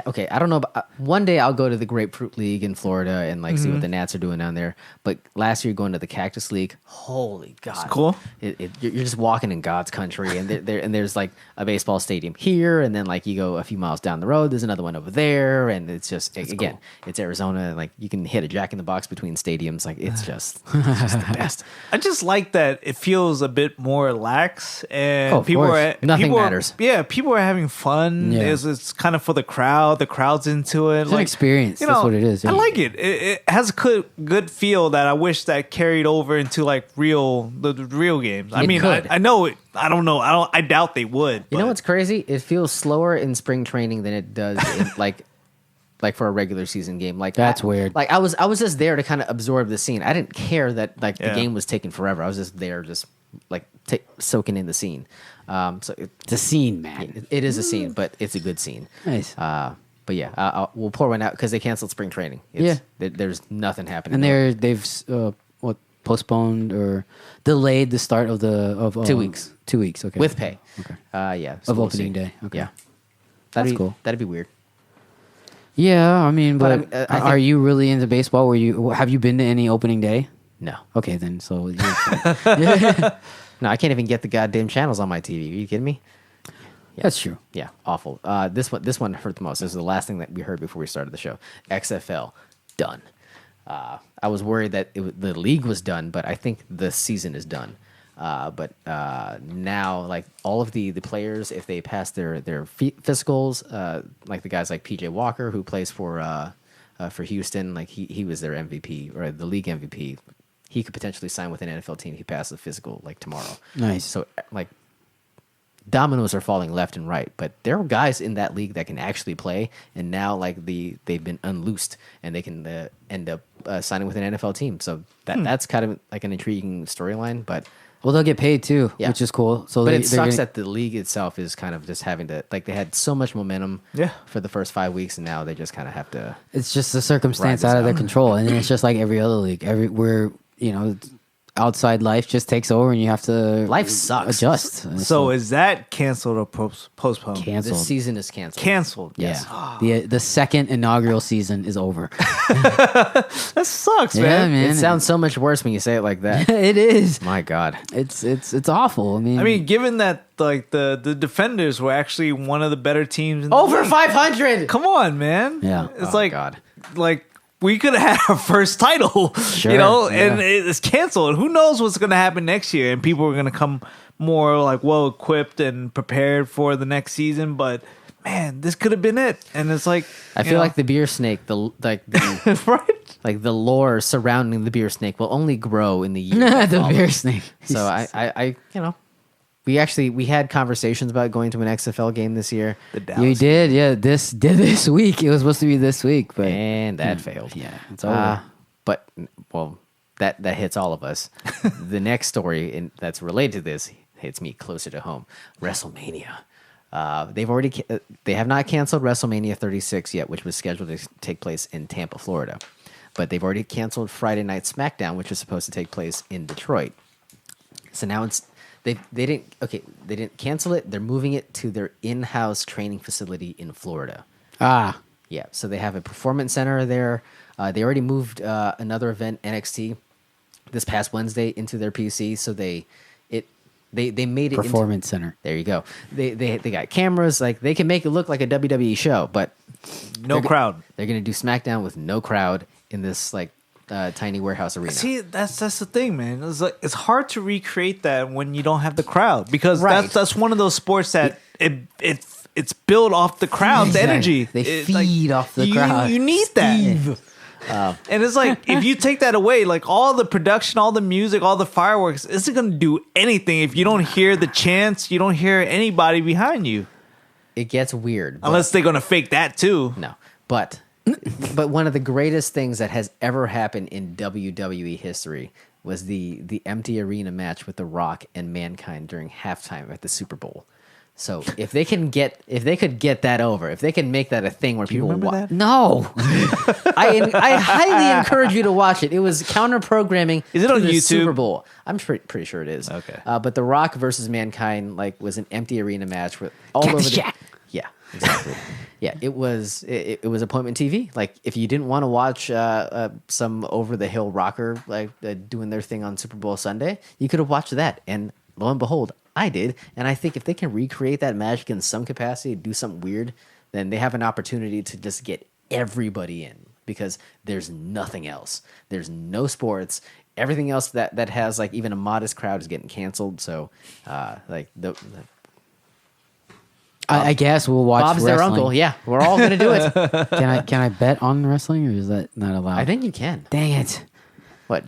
okay, I don't know. About, one day I'll go to the Grapefruit League in Florida and like see what the Nats are doing down there. But last year going to the Cactus League, holy God, cool. You're just walking in God's country, and there's like a baseball stadium here, and then like you go a few miles down the road, there's another one over there, and it's just again, it's Arizona, and like you can hit a Jack in the Box between stadiums, like it's just the best. I just like that it feels a bit more lax, and Oh, of people course. are Nothing people are- matters. Yeah, people are having fun. Yeah. It's kind of for the crowd. The crowd's into it. It's an experience. That's what it is, I yeah. like it. It has a good feel that I wish that carried over into like the real games. I It mean, could. I know it. I don't know. I doubt they would. You know but- what's crazy? It feels slower in spring training than it does in, like for a regular season game. Like That's weird. Like I was just there to kind of absorb the scene. I didn't care that like the Yeah. game was taking forever. I was just there, just like soaking in the scene. So It's a scene, man. it is a scene, but it's a good scene. Nice. But yeah, we'll pour one out because they canceled spring training. There's nothing happening. And they've postponed or delayed the start of 2 weeks. 2 weeks. Okay. with pay. Okay. Yeah, so Of we'll opening see. day. Okay. Yeah, That's cool. That'd be weird. Yeah, I mean, But but, I mean, I are think- you really into baseball? Have you been to any opening day? No, Okay, then so you're no, I can't even get the goddamn channels on my TV. Are you kidding me? that's true. Yeah, awful. This one hurt the most. This is the last thing that we heard before we started the show. XFL done. I was worried that the league was done, but I think the season is done. But now, like all of the players, if they pass their physicals, like the guys like PJ Walker who plays for Houston, like he was their MVP or the league MVP. He could potentially sign with an NFL team. He passed the physical like tomorrow. Nice. So like dominoes are falling left and right, but there are guys in that league that can actually play, and now like they've been unloosed and they can end up signing with an NFL team. So that's kind of like an intriguing storyline, but Well, they'll get paid too, Yeah. which is cool. So but they, it they're sucks gonna- that the league itself is kind of just having to like they had so much momentum Yeah. for the first 5 weeks, and now they just kind of have to. it's just a circumstance Ride this out of their out. control, and it's just like every other league. Where outside life just takes over, and you have to Life sucks. adjust. And So is that canceled or postponed? canceled. This season is canceled. Canceled. Yeah, Yes. the second inaugural season is over. That sucks, Yeah, man. man. It sounds so much worse when you say it like that. It is. My God. It's awful. I mean, given that like the Defenders were actually one of the better teams in the Over league. 500. Come on, man. Yeah. It's Oh, like God. like we could have had our first title, Sure, and yeah. it's canceled. Who knows what's going to happen next year? And people are going to come more like well equipped and prepared for the next season. But man, this could have been it. And it's like I feel like the beer snake, the right. like the lore surrounding the beer snake will only grow in the year. that the follows. beer snake. So I we had conversations about going to an XFL game this year, The You Dallas. did, yeah. This week. It was supposed to be this week, but and that failed. yeah, it's over. But well, that hits all of us. The next story that's related to this hits me closer to home. WrestleMania. They have not canceled WrestleMania 36 yet, which was scheduled to take place in Tampa, Florida. But they've already canceled Friday Night SmackDown, which was supposed to take place in Detroit. So now they didn't cancel it. They're moving it to their in-house training facility in Florida. Ah, Yeah, so they have a performance center there. They already moved another event, NXT, this past Wednesday into their PC. So they made it performance center. There you go. They got cameras. Like they can make it look like a WWE show, but No crowd. they're gonna do SmackDown with no crowd in this like tiny warehouse arena. See, that's the thing, man. It's like it's hard to recreate that when you don't have the crowd because Right. that's one of those sports that it's built off the crowd's Exactly. energy. They It's like, feed off the crowd. You need that. And it's like if you take that away, like all the production, all the music, all the fireworks, isn't going to do anything if you don't hear the chants, you don't hear anybody behind you, It gets weird. but- unless they're going to fake that too. No, but one of the greatest things that has ever happened in WWE history was the empty arena match with The Rock and Mankind during halftime at the Super Bowl. So if they could get that over, if they can make that a thing where people remember watch, that? no, I highly encourage you to watch it. It was counter programming. Is it on the YouTube? Super Bowl? I'm pretty sure it is. Okay. But The Rock versus Mankind was an empty arena match with all Cactus over the Jack. Yeah, exactly. Yeah, it was appointment TV. Like if you didn't want to watch some over the hill rocker doing their thing on Super Bowl Sunday, you could have watched that. And lo and behold, I did. And I think if they can recreate that magic in some capacity, do something weird, then they have an opportunity to just get everybody in because there's nothing else. There's no sports. Everything else that has like even a modest crowd is getting canceled. So I guess we'll watch Bob's wrestling. their uncle. Yeah, we're all gonna do it. Can I bet on wrestling, or is that not allowed? I think you can. Dang it. What?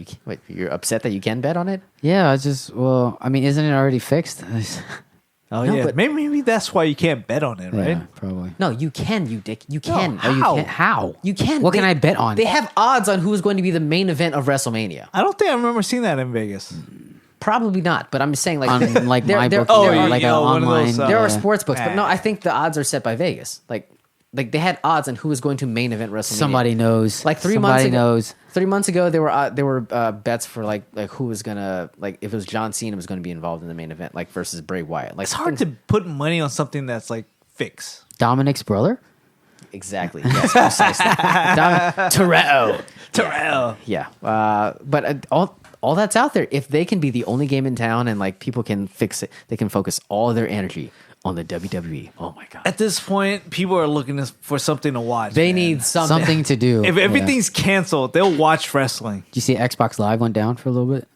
You're upset that you can bet on it? Yeah, I mean, isn't it already fixed? Oh No, yeah, but- maybe that's why you can't bet on it, right? Yeah, probably. No, you can. You dick. You can. how? Oh, you can't? How? You can. What can I bet on? They have odds on who is going to be the main event of WrestleMania. I don't think I remember seeing that in Vegas. Probably not, but I'm just saying like on like there- my there- bookie, oh, or yeah, like yeah, an one of online. those, there are yeah. sports books, but no, I think the odds are set by Vegas. Like they had odds on who was going to main event WrestleMania. Somebody knows. Like 3 Somebody months ago. knows. 3 months ago, there were bets for like who was gonna if it was John Cena was going to be involved in the main event, like versus Bray Wyatt. Like It's hard to put money on something that's like fixed. Dominic's brother. exactly. Yes, precisely. Toretto. Terrell. Yeah, but all that's out there. If they can be the only game in town and like people can fix it, they can focus all their energy on the WWE. Oh my god, At this point, people are looking for something to watch. they man. need something. Something to do. If everything's canceled, they'll watch wrestling. Did you see Xbox Live went down for a little bit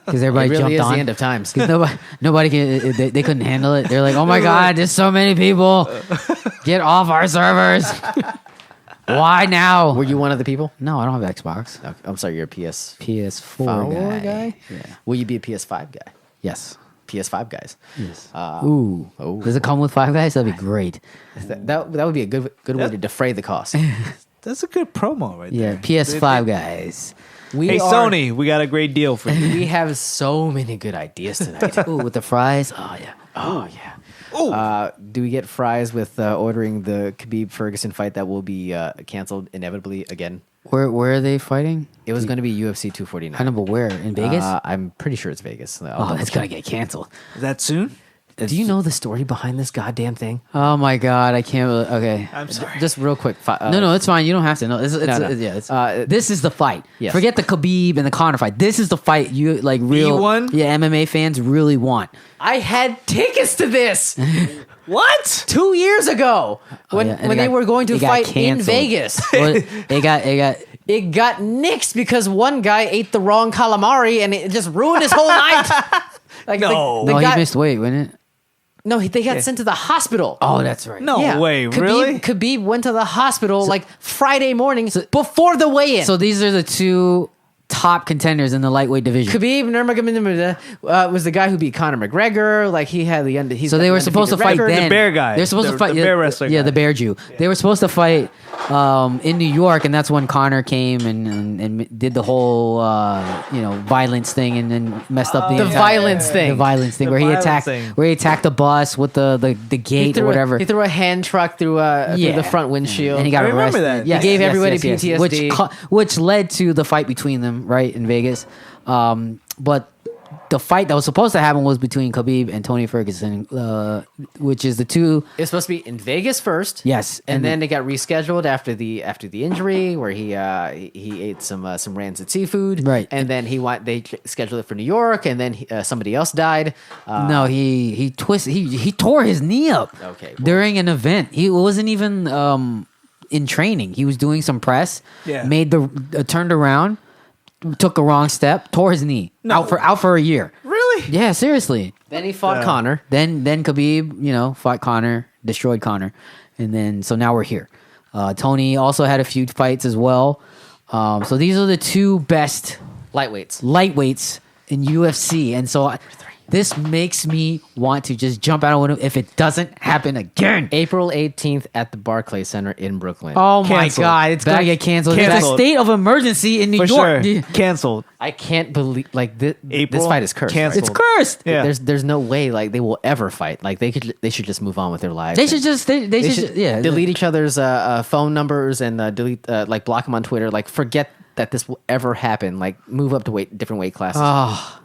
because It everybody really jumped is on. the end of times. 'Cause nobody they couldn't handle it. They're like, oh my god, there's so many people. Get off our servers. Why now? Were you one of the people? No, I don't have Xbox. Okay, I'm sorry, you're a PS4 guy. Yeah. Will you be a PS5 guy? Yes. PS5 guys. Yes. Oh. Does it come with Five Guys? That'd be great. That would be a good way to defray the cost. That's a good promo right Yeah, there. PS5 guys. Hey, Sony, we got a great deal for you. We have so many good ideas tonight. Ooh, with the fries. Oh yeah. Oh yeah. Ooh. Do we get fries with ordering the Khabib Ferguson fight that will be canceled inevitably again? Where are they fighting? It was going to be UFC I 249. know, but where? In Vegas? I'm pretty sure it's Vegas. Oh, that's gonna get canceled. Is that soon? Do you know the story behind this goddamn thing? Oh my god, I can't. Okay. I'm sorry. Just real quick. No, it's fine. You don't have to know. No. This is the fight. Yes. Forget the Khabib and the Conor fight. This is the fight you like real one? Yeah, MMA fans really want. I had tickets to this What? 2 years ago when yeah, and when it they got- were going to it got fight in canceled. Vegas. Well, it got It got nixed because one guy ate the wrong calamari and it just ruined his whole night. Like No. the no, guy, he missed weight, wasn't it? No, they got sent to the hospital. Oh, that's right. No way, really? Khabib went to the hospital like Friday morning before the weigh-in. So these are the two top contenders in the lightweight division. Khabib Nurmagomedov was the guy who beat Conor McGregor. Like he had he's So got they the were supposed to undefeated fight record. then. bear guy. They're supposed The- to fight the bear wrestler Yeah, guy. the bear Jew. They were supposed to fight in New York, and that's when Connor came and did the whole violence thing and then messed up the The entire- violence thing. The violence thing The where he violence attacked thing. where he attacked the bus with the gate or whatever. He threw a hand truck through the front windshield. And he got I remember arrested. that. Yes, He gave yes, everybody yes, yes. PTSD. which led to the fight between them, right, in Vegas. But the fight that was supposed to happen was between Khabib and Tony Ferguson, which is the two. It was supposed to be in Vegas first. Yes, and then it got rescheduled after the injury, where he ate some rancid seafood. Right. and then they scheduled it for New York, and then somebody else died. No, he twisted. He tore his knee up. Okay. During an event, he wasn't even in training. He was doing some press. Yeah. Turned around, took a wrong step, tore his knee. No. Out for a year. Really? Yeah, seriously. Then he fought Conor. Then Khabib, fought Conor, destroyed Conor, and then so now we're here. Tony also had a few fights as well. So these are the two best Lightweights. lightweights in UFC, and so This makes me want to just jump out of a window if it doesn't happen again. April 18th at the Barclays Center in Brooklyn. Oh my Canceled. God, it's gonna get canceled. It's a Canceled. state of emergency in New For York. sure. Canceled. I can't believe this April, fight is cursed. canceled. It's cursed. Yeah. There's no way like they will ever fight. Like they should just move on with their lives. They should just they should yeah delete each other's phone numbers and delete like block them on Twitter. Like forget that this will ever happen. Like move up to different weight classes.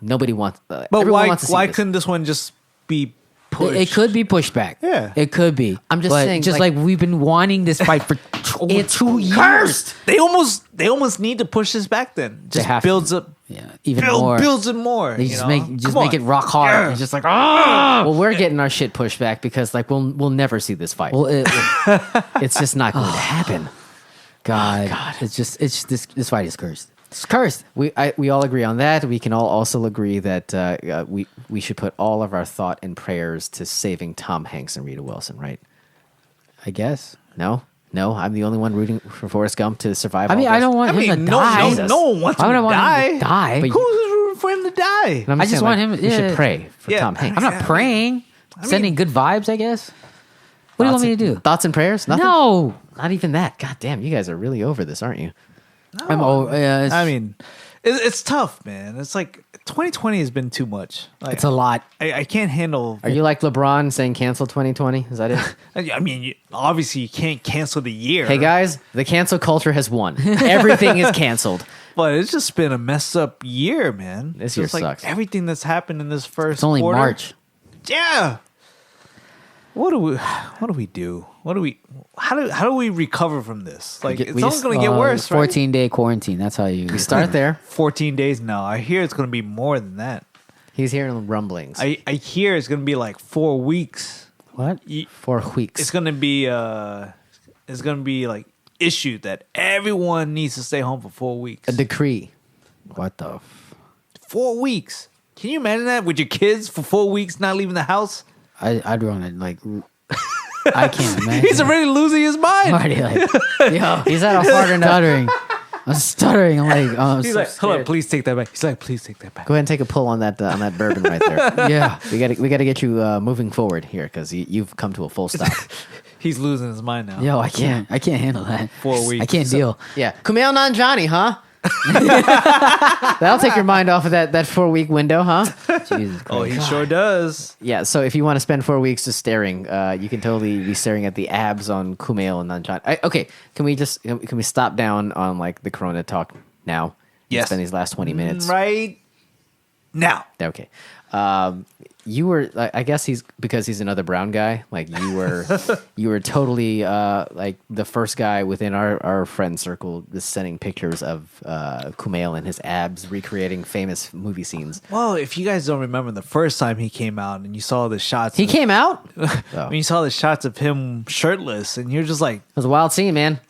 Nobody wants. But everyone wants to see why this. couldn't this one just be pushed? It could be pushed back. Yeah. It could be. I'm just But saying, just like- like we've been wanting this fight for over 2 years. Cursed. They almost need to push this back. Then just have to. builds up. Yeah, even more. Builds it more. They you just know? make Come on. it rock hard. Yeah. It's just like Well, we're getting our shit pushed back because like we'll never see this fight. well, It's just not going to happen. God, it's just this fight is cursed. It's cursed. We all agree on that. We can all also agree that we should put all of our thought and prayers to saving Tom Hanks and Rita Wilson, right? I guess. No, I'm the only one rooting for Forrest Gump to survive. I mean, all I this. don't want him to die. no one wants Why him would I to want die. him to die? But Who's rooting for him to die? And I'm I just saying, want like, him- We should yeah. pray for Yeah. Tom Hanks. I'm not praying. Sending good vibes, I guess. What do you want me to do? Thoughts and prayers? Nothing? No. Not even that. God damn, you guys are really over this, aren't you? I'm over. Yeah, I mean, it's tough, man. It's like 2020 has been too much. Like, it's a lot. I can't handle. Are you like LeBron saying cancel 2020? Is that it? I mean, obviously you can't cancel the year. Hey guys, the cancel culture has won. Everything is canceled. But it's just been a messed up year, man. This Just year like sucks. Everything that's happened in this first It's only quarter. March. Yeah. What do we do? How do we recover from this? Like it's only going to get worse, right? 14-day quarantine. That's how you Start there. 14 days now. I hear it's going to be more than that. He's hearing rumblings. I hear it's going to be like 4 weeks. What? For weeks. It's going to be like issued that everyone needs to stay home for 4 weeks. a decree. What the? 4 weeks. Can you imagine that with your kids for 4 weeks not leaving the house? I'd run it like. I can't imagine. He's already losing his mind. I'm already like, yo, He's at a hard enough. stuttering. I'm stuttering. I'm like, oh, I'm He's so like, hold on, scared. please take that back. He's like, please take that back. Go ahead and take a pull on that bourbon right there. Yeah. We got to get you moving forward here because you've come to a full stop. He's losing his mind now. Yo, I can't handle that. 4 weeks. I can't deal. Yeah, Kumail Nanjiani, huh? That'll take your mind off of that 4 week window, huh? Jesus Christ. Oh, he sure does. Yeah. So if you want to spend 4 weeks just staring, you can totally be staring at the abs on Kumail and Nanjiani. Okay, can we stop down on like the Corona talk now? Yes. Spend these last 20 minutes. Right now. Okay. You were, I guess because he's another brown guy. Like you were totally like the first guy within our friend circle, just sending pictures of Kumail and his abs, recreating famous movie scenes. Well, if you guys don't remember the first time he came out and you saw the shots, He came out. when you saw the shots of him shirtless, and you're just like, It was a wild scene, man.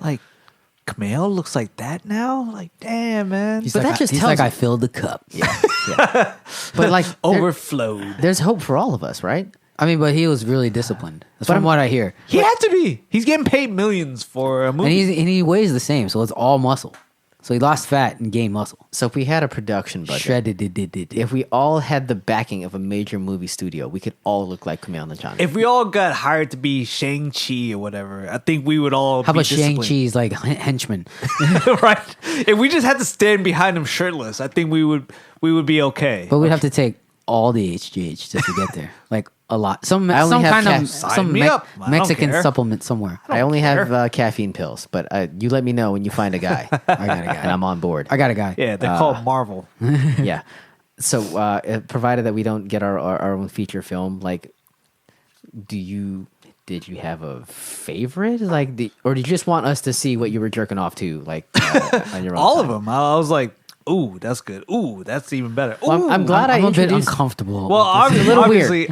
Kumail looks like that now. Like, damn, man. He's But like, that just he's tells like you- I filled the cup. Yeah. But like Overflowed. there's hope for all of us, right? I mean, but he was really disciplined. That's from what I hear. He had to be. He's getting paid millions for a And movie. he weighs the same, so it's all muscle. So he lost fat and gained muscle. So if we had a production budget, Shredded. Did. if we all had the backing of a major movie studio, we could all look like Kumail Nanjiani. If we all got hired to be Shang-Chi or whatever, I think we would all How be about disciplined. Shang-Chi's like henchman? Right? If we just had to stand behind him shirtless, I think we would be okay. But we'd have to take all the HGH just to get there. Like a lot. Some I only have kind of Sign me up. I don't Mexican care. supplement somewhere. I only have caffeine pills, but you let me know when you find a guy, I got a and guy. I'm on board. I got a guy. Yeah, they're called Marvel. Yeah. So, provided that we don't get our own feature film, like, did you have a favorite? Like, or did you just want us to see what you were jerking off to, like, on your own? All of time? them. I was like, ooh, that's good. Ooh, that's even better. Ooh. Well, I'm glad I'm I a bit introduced. uncomfortable. Well, with this. a little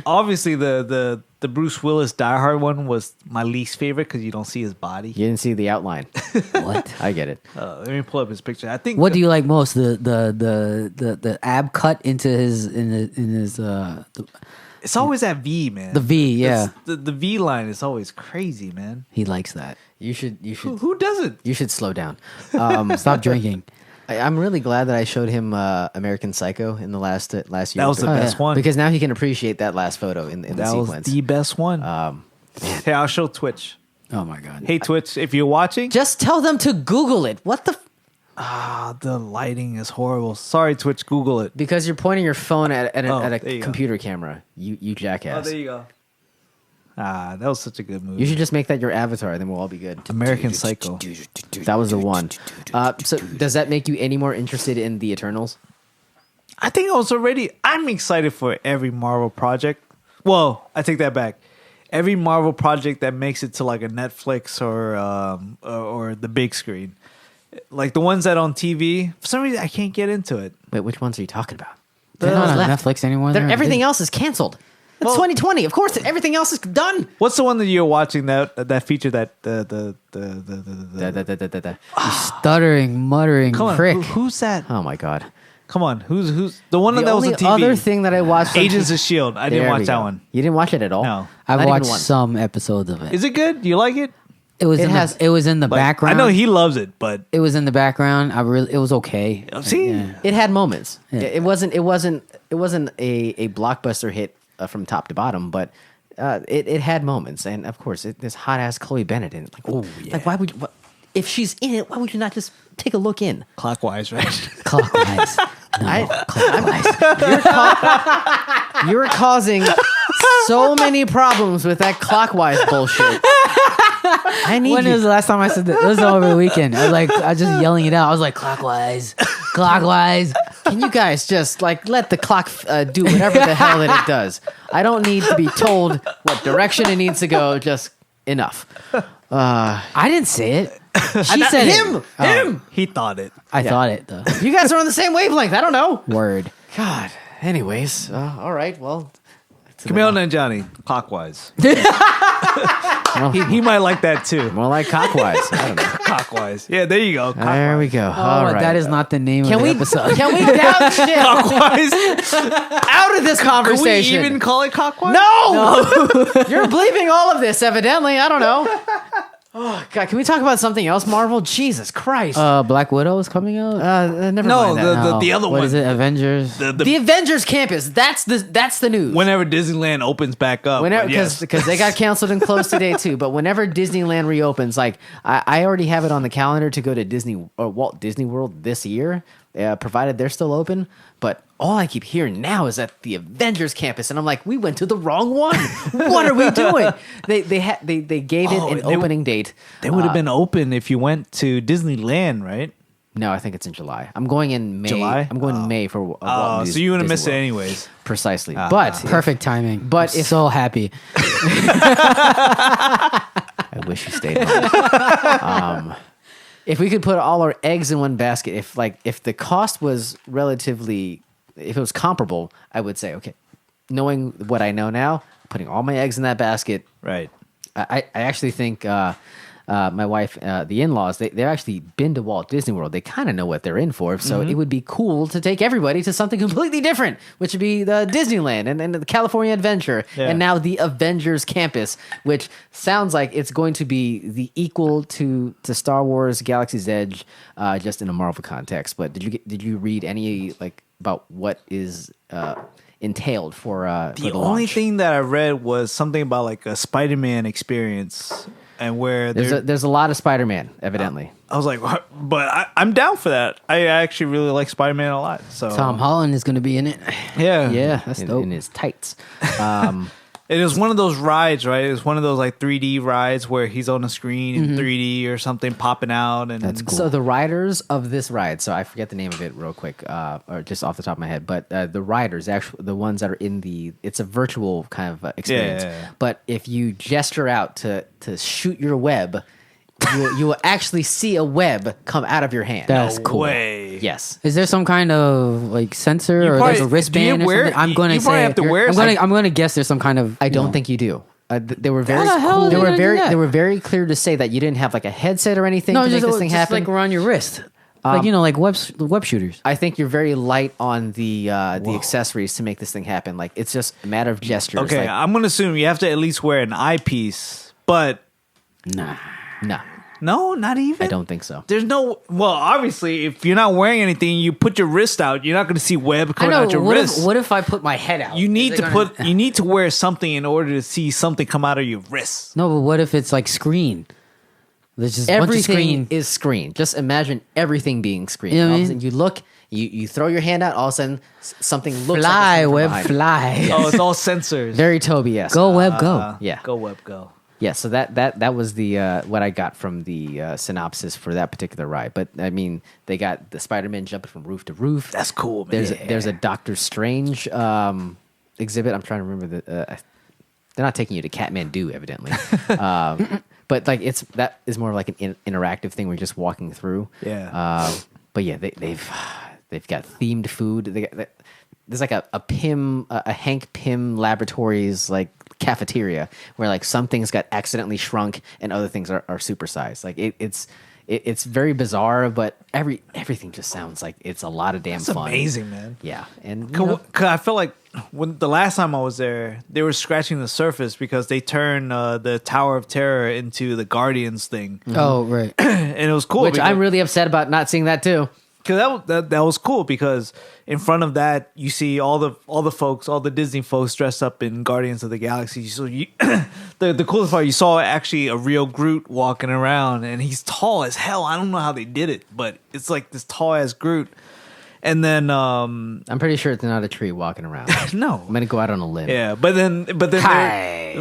obviously, the Bruce Willis Die Hard one was my least favorite because you don't see his body. You didn't see the outline. What? I get it. Let me pull up his picture. I think. What do you like most? The ab cut into his It's always that V, man. The V, yeah. The V line is always crazy, man. he likes that. You should Who doesn't? you should slow down. Stop drinking. I'm really glad that I showed him American Psycho in the last year. That was the best one. Because now he can appreciate that last photo in the That sequence. was the best one. Hey, I'll show Twitch. Oh my god. Hey, Twitch, if you're watching, Just tell them to Google it. What the? the lighting is horrible. Sorry, Twitch, Google it. Because you're pointing your phone at there a you go. computer camera. You jackass. you go. That was such a good movie. You should just make that your avatar, then we'll all be good. American Psycho. That was the one. So does that make you any more interested in the Eternals? I think I'm excited for every Marvel project. Well, I take that back. Every Marvel project that makes it to like a Netflix or the big screen. Like the ones that on TV, for some reason I can't get into it. Wait, which ones are you talking about? They're not on left. Netflix anymore. Everything else is canceled. It's Well- 2020. Of course, everything else is done. What's the one that you're watching that featured that Stuttering, muttering Come on, prick. who's that? Oh my god. Come on, who's the one The that was only on TV? other thing that I watched, on Agents TV of Shield. I didn't There watch we that go. one. You didn't watch it at all? No. I've Not even watched one. some episodes of it. Is it good? Do you like it? It was It in has- the, it was in the Like, background. I know he loves it, but It was in the background. It was okay. See? Yeah. It had moments. Yeah. It wasn't a blockbuster hit from top to bottom, but it had moments. And of course, this hot ass Chloe Bennett in it. Like, Oh, yeah. like why would you, if she's in it? Why would you not just take a look in? clockwise, right? Clockwise. No, clockwise. You're causing so many problems with that clockwise bullshit. I need When you. was the last time I said that? It was over the weekend. I was just yelling it out. I was like, clockwise, clockwise. Can you guys just like let the clock do whatever the hell that it does? I don't need to be told what direction it needs to go. Just enough. I didn't say it. She said him. it. Him. He thought it. I thought it though. You guys are on the same wavelength. I don't know. Word. God. Anyways, all right. Well, Camille Nanjiani, clockwise. he might like that too. more like cockwise. I don't know. Clockwise. Yeah, there you go. There we go. Oh, All right. that is not the name Can of the we episode. can we down shit Clockwise. out of this Can we conversation? even call it clockwise? No! You're bleeping all of this, evidently. I don't know. Oh, God. Can we talk about something else, Marvel? Jesus Christ. Black Widow is coming out. Never No, mind that. the other What one. is it? Avengers. The Avengers campus. That's the news. Whenever Disneyland opens back up. Whenever, but yes. because they got canceled and closed today too. But whenever Disneyland reopens, like I already have it on the calendar to go to Disney or Walt Disney World this year, provided they're still open. But all I keep hearing now is at the Avengers campus, and I'm like, we went to the wrong one. What are we doing? They gave it an opening date. They would have been open if you went to Disneyland, right? No, I think it's in July. I'm going in May. July? I'm going in May for Walt Oh, so you wouldn't miss it World. anyways. Precisely. But Perfect timing. But I'm if- so happy. I wish you stayed home. If we could put all our eggs in one basket, if the cost was if it was comparable, I would say, okay, knowing what I know now, putting all my eggs in that basket, Right. I actually think my wife, the in-laws, they've actually been to Walt Disney World. They kind of know what they're in for. So it would be cool to take everybody to something completely different, which would be the Disneyland and the California Adventure. Yeah. And now the Avengers campus, which sounds like it's going to be the equal to Star Wars Galaxy's Edge, just in a Marvel context. But did you read any about what is entailed for The the only launch? thing that I read was something about like a Spider-Man experience, and where There's a lot of Spider-Man, evidently. I was like, what? But I'm down for that. I actually really like Spider-Man a lot. So Tom Holland is going to be in it. yeah, Yeah, that's dope. in his tights. It was one of those rides, right? It was one of those like 3D rides where he's on a screen in 3D or something popping out, and That's cool. So the riders of this ride, so I forget the name of it real quick, or just off the top of my head, but the riders, actually the ones that are it's a virtual kind of experience. Yeah. But if you gesture out to shoot your web, you will actually see a web come out of your hand. That's No cool. way. Yes. Is there some kind of like sensor or probably- there's a wristband do you or wear- something? I'm going to you probably say have to wear I'm going to guess there's some kind of. I don't think you do. They were very the hell are they they were gonna do very that? they were very clear to say that you didn't have like a headset or anything no, to just, make this thing just happen. like around your wrist, like like web shooters. I think you're very light on the accessories to make this thing happen. Like it's just a matter of gestures. Okay, Like, I'm gonna assume you have to at least wear an eyepiece, but Nah. no. No, not even. I don't think so. There's no. Well, obviously, if you're not wearing anything, you put your wrist out. You're not going to see web I coming know. out your What wrist. if I put my head out? You need Is it to gonna- put. You need to wear something in order to see something come out of your wrist. No, but what if it's like screen? There's just a bunch of Everything screen. is screen. Just imagine everything being screen. You know what All I of a mean? sudden you look, you throw your hand out. All of a sudden, something looks Fly, like it's coming web, from behind. fly. Oh, it's all sensors. Very Toby-esque. Go, web, go. Yeah. Go web, go. Yeah, so that was the what I got from the synopsis for that particular ride. But I mean, they got the Spider-Man jumping from roof to roof. That's cool, man. There's a Doctor Strange exhibit. I'm trying to remember they're not taking you to Kathmandu, evidently. But like that is more like an interactive thing where you're just walking through. Yeah. But yeah, they've got themed food. There's like a Hank Pym Laboratories like cafeteria where like some things got accidentally shrunk and other things are supersized. Like it's very bizarre, but everything just sounds like it's a lot of damn It's fun. amazing, man. Yeah, and you 'Cause know, 'cause I felt like when the last time I was there, they were scratching the surface because they turned the Tower of Terror into the Guardians thing, Oh, right. and it was cool. which because- I'm really upset about not seeing that too. Because that was cool because in front of that you see all the folks, all the Disney folks dressed up in Guardians of the Galaxy. So you, the coolest part, you saw actually a real Groot walking around, and he's tall as hell. I don't know how they did it, but it's like this tall ass Groot. And then I'm pretty sure it's not a tree walking around. no, I'm gonna go out on a limb. yeah, but then Hi.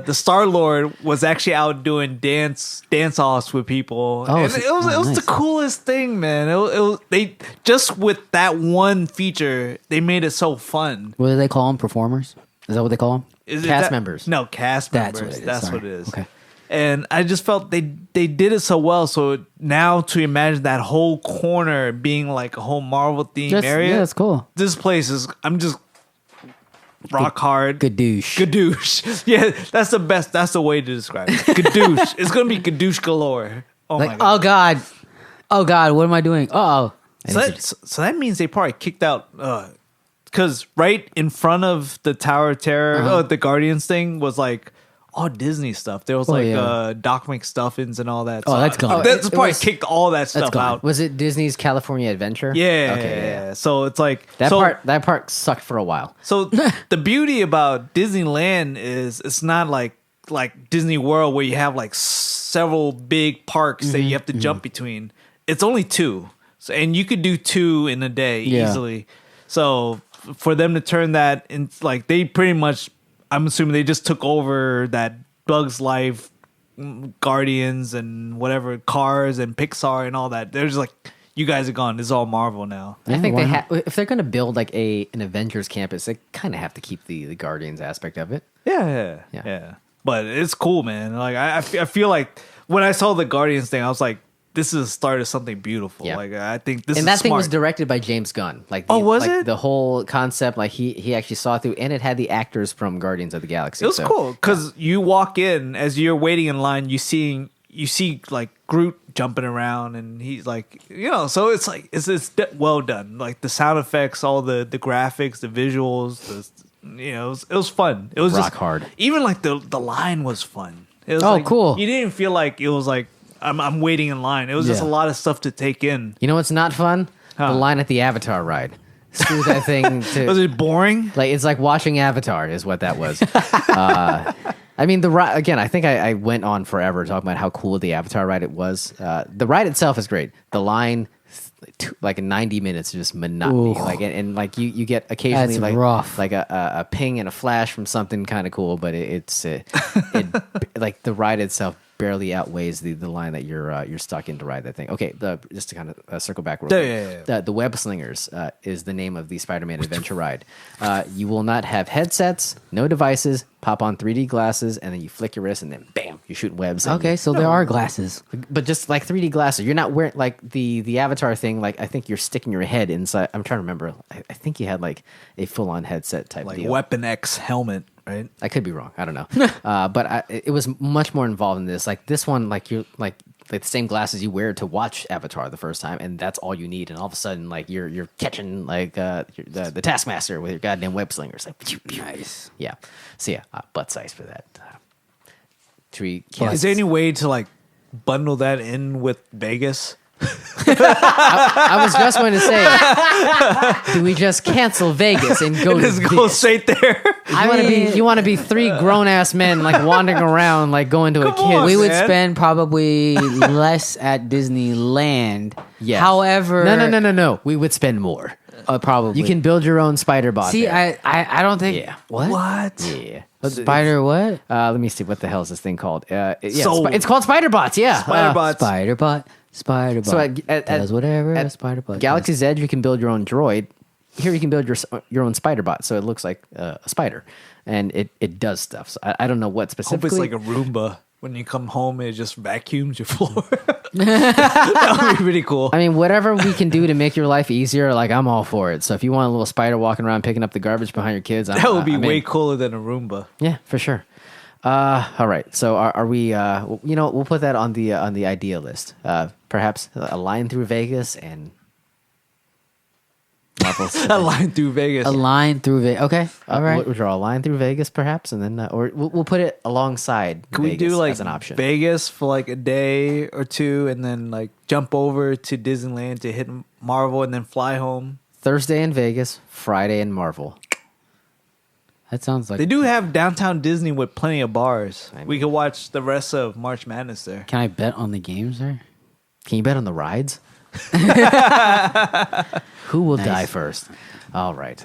the Star-Lord was actually out doing dance offs with people. Oh, And so- it was nice. the coolest thing, man. It was they just with that one feature, they made it so fun. What do they call them? Performers? Is that what they call them? Is it Cast that- members. No, cast That's members. what it is. That's Sorry. what it is. Okay. And I just felt they did it so well. So now to imagine that whole corner being like a whole Marvel themed area. Yeah, that's cool. This place is I'm just rock hard. Gadoosh. Gadoosh. Yeah, that's the best. That's the way to describe it. Gadoosh. It's gonna be gadoosh galore. Oh my Like, god. oh God, what am I doing? Oh, So that means they probably kicked out. Because right in front of the Tower of Terror, the Guardians thing was like all Disney stuff. There was Oh, like yeah. Doc McStuffins and all that. Oh, that's gone. That's It probably was- kicked all that stuff gone. out. Was it Disney's California Adventure? Yeah. Okay. Yeah. So it's like That part sucked for a while. So the beauty about Disneyland is it's not like Disney World where you have like several big parks that you have to jump between. It's only two. So, and you could do two in a day Yeah. easily. So for them to turn that in, like they pretty much, I'm assuming they just took over that Bugs Life, Guardians and whatever, Cars and Pixar and all that. They're just like, you guys are gone. This is all Marvel now. I think why they not? if they're going to build like an Avengers campus, they kind of have to keep the Guardians aspect of it. Yeah. Yeah. But it's cool, man. Like I feel like when I saw the Guardians thing, I was like, this is the start of something beautiful. Yeah. Like I think this And is that thing was smart. directed by James Gunn. Like, was like it? the whole concept? Like he actually saw through, and it had the actors from Guardians of the Galaxy. It was so- cool because you walk in as you're waiting in line, you see like Groot jumping around, and he's like, so it's like it's well done. Like the sound effects, all the graphics, the visuals, it was fun. It was Rock just hard. Even like the line was fun. It was Oh, like, cool. You didn't feel like it was like I'm waiting in line. It was just a Yeah. lot of stuff to take in. You know what's not fun? Huh. The line at the Avatar ride. Screw that thing. Was To, it boring? like it's like watching Avatar is what that was. I mean, the ride again. I think I went on forever talking about how cool the Avatar ride it was. The ride itself is great. The line, like in 90 minutes, is just monotony. Ooh. Like and like you get occasionally That's like rough. like a ping and a flash from something kind of cool, but it's like the ride itself barely outweighs the line that you're stuck in to ride that thing. Okay, just to kind of circle back real quick. Yeah. The Web Slingers is the name of the Spider-Man Adventure ride. You will not have headsets, no devices, pop on 3D glasses, and then you flick your wrist, and then bam, you shoot webs. and Okay, so there are glasses. but just like 3D glasses. You're not wearing like the Avatar thing. Like I think you're sticking your head inside. I'm trying to remember. I think you had like a full-on headset type Like deal. Weapon X helmet, right? I could be wrong. I don't know. But it was much more involved in this. Like this one, like you're like the same glasses you wear to watch Avatar the first time, and that's all you need. And all of a sudden, like you're catching like the Taskmaster with your goddamn web slingers. Like Nice. yeah. So yeah, butt size for that. Tree. Is there any way to like bundle that in with Vegas? I was just going to say, do we just cancel Vegas and go Just to go this? straight there. You want to be three grown ass men like wandering around like going to a Come kid. on, We would man. spend probably less at Disneyland. Yes. However, No. We would spend more. probably You can build your own spider bot. see. there. I don't think. Yeah. What? What? Yeah. Spider what? Let me see. What the hell is this thing called? Sold. It's called spider bots. Yeah. Spider bots. Spider bot. Spider bot. So at does whatever at a spider bot. Galaxy's Edge, you can build your own droid. Here, you can build your own spider bot, so it looks like a spider, and it does stuff. So I don't know what Hope it's specifically. like a Roomba. When you come home, it just vacuums your floor. That would be pretty cool. I mean, whatever we can do to make your life easier, like I'm all for it. So if you want a little spider walking around picking up the garbage behind your kids, That would be I'm way in. cooler than a Roomba. Yeah, for sure. All right. So are we? We'll put that on the idea list. Perhaps a line through Vegas and Marvel's. A line through Vegas. a line through it. Okay, all right. We'll draw a line through Vegas, perhaps, and then or we'll put it alongside. Can we Vegas do like as an option? Vegas for like a day or two, and then like jump over to Disneyland to hit Marvel, and then fly home? Thursday in Vegas, Friday in Marvel. That sounds like They do have downtown Disney with plenty of bars. I We mean- could watch the rest of March Madness there. Can I bet on the games there? Can you bet on the rides? Who will Nice. die first? All right.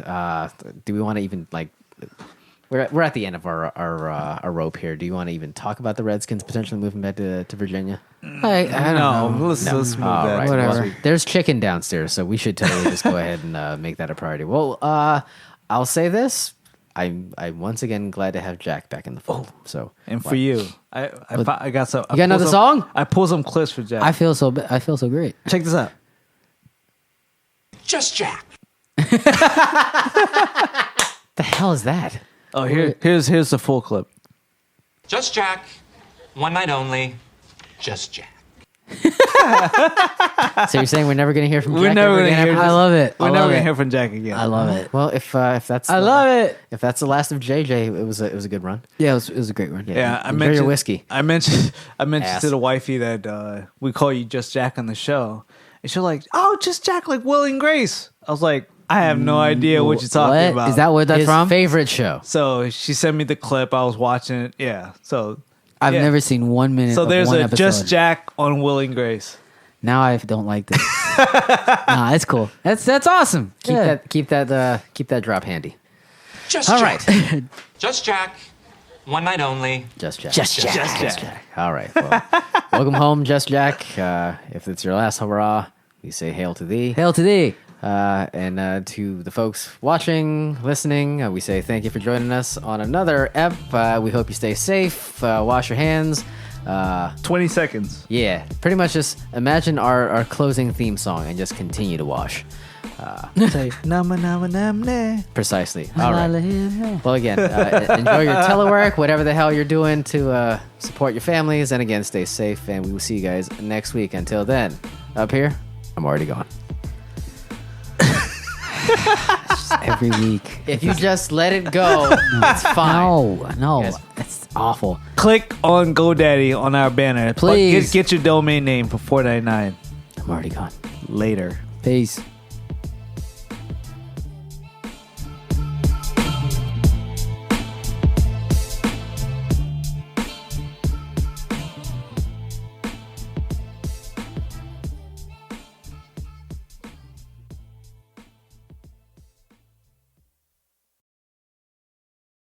Do we want to even like? We're at the end of our rope here. Do you want to even talk about the Redskins potentially moving back to Virginia? I don't know. Let's move All that. right. Whatever. Well, there's chicken downstairs, so we should totally just go ahead and make that a priority. Well, I'll say this. I'm once again glad to have Jack back in the fold. So And for you, I got some. You got another song? I pulled some clips for Jack. I feel so great. Check this out. Just Jack. the hell is that? Oh, here's the full clip. Just Jack. One night only. Just Jack. So you're saying we're never going to hear from Jack? We're never ever gonna again hear. after I this? love it. We're I never love gonna it. hear from Jack again. I love it. Well, if that's I love it. If that's the last of JJ, it was a good run. Yeah, it was a great one. Yeah, I Enjoy mentioned your whiskey. I mentioned Ass. to the wifey that we call you Just Jack on the show, and she's like, "Oh, Just Jack, like Will and Grace." I was like, "I have no idea what you're talking What? about." Is that what that's His from? favorite show. So she sent me the clip. I was watching it. Yeah. So I've yeah. never seen 1 minute. So of there's one a episode. Just Jack on Will and Grace. Now I don't like this. Nah, that's cool. That's awesome. Keep that drop handy. Just All Jack. right. Just Jack. One night only. Just Jack. Just Jack. Just Jack. All right. Well, welcome home, Just Jack. If it's your last hurrah, we say hail to thee. Hail to thee. And to the folks watching, listening, we say thank you for joining us on another ep. We hope you stay safe. Wash your hands. 20 seconds. Yeah, pretty much just imagine our closing theme song and just continue to wash. Say nama nama namne. Precisely. All right. Well, again, enjoy your telework, whatever the hell you're doing to support your families. And again, stay safe. And we will see you guys next week. Until then, up here, I'm already gone. Every week. If you just let it go, it's fine. No, Yes. it's awful. Click on GoDaddy on our banner. Please. Get your domain name for $4.99. I'm already gone. Later. Peace.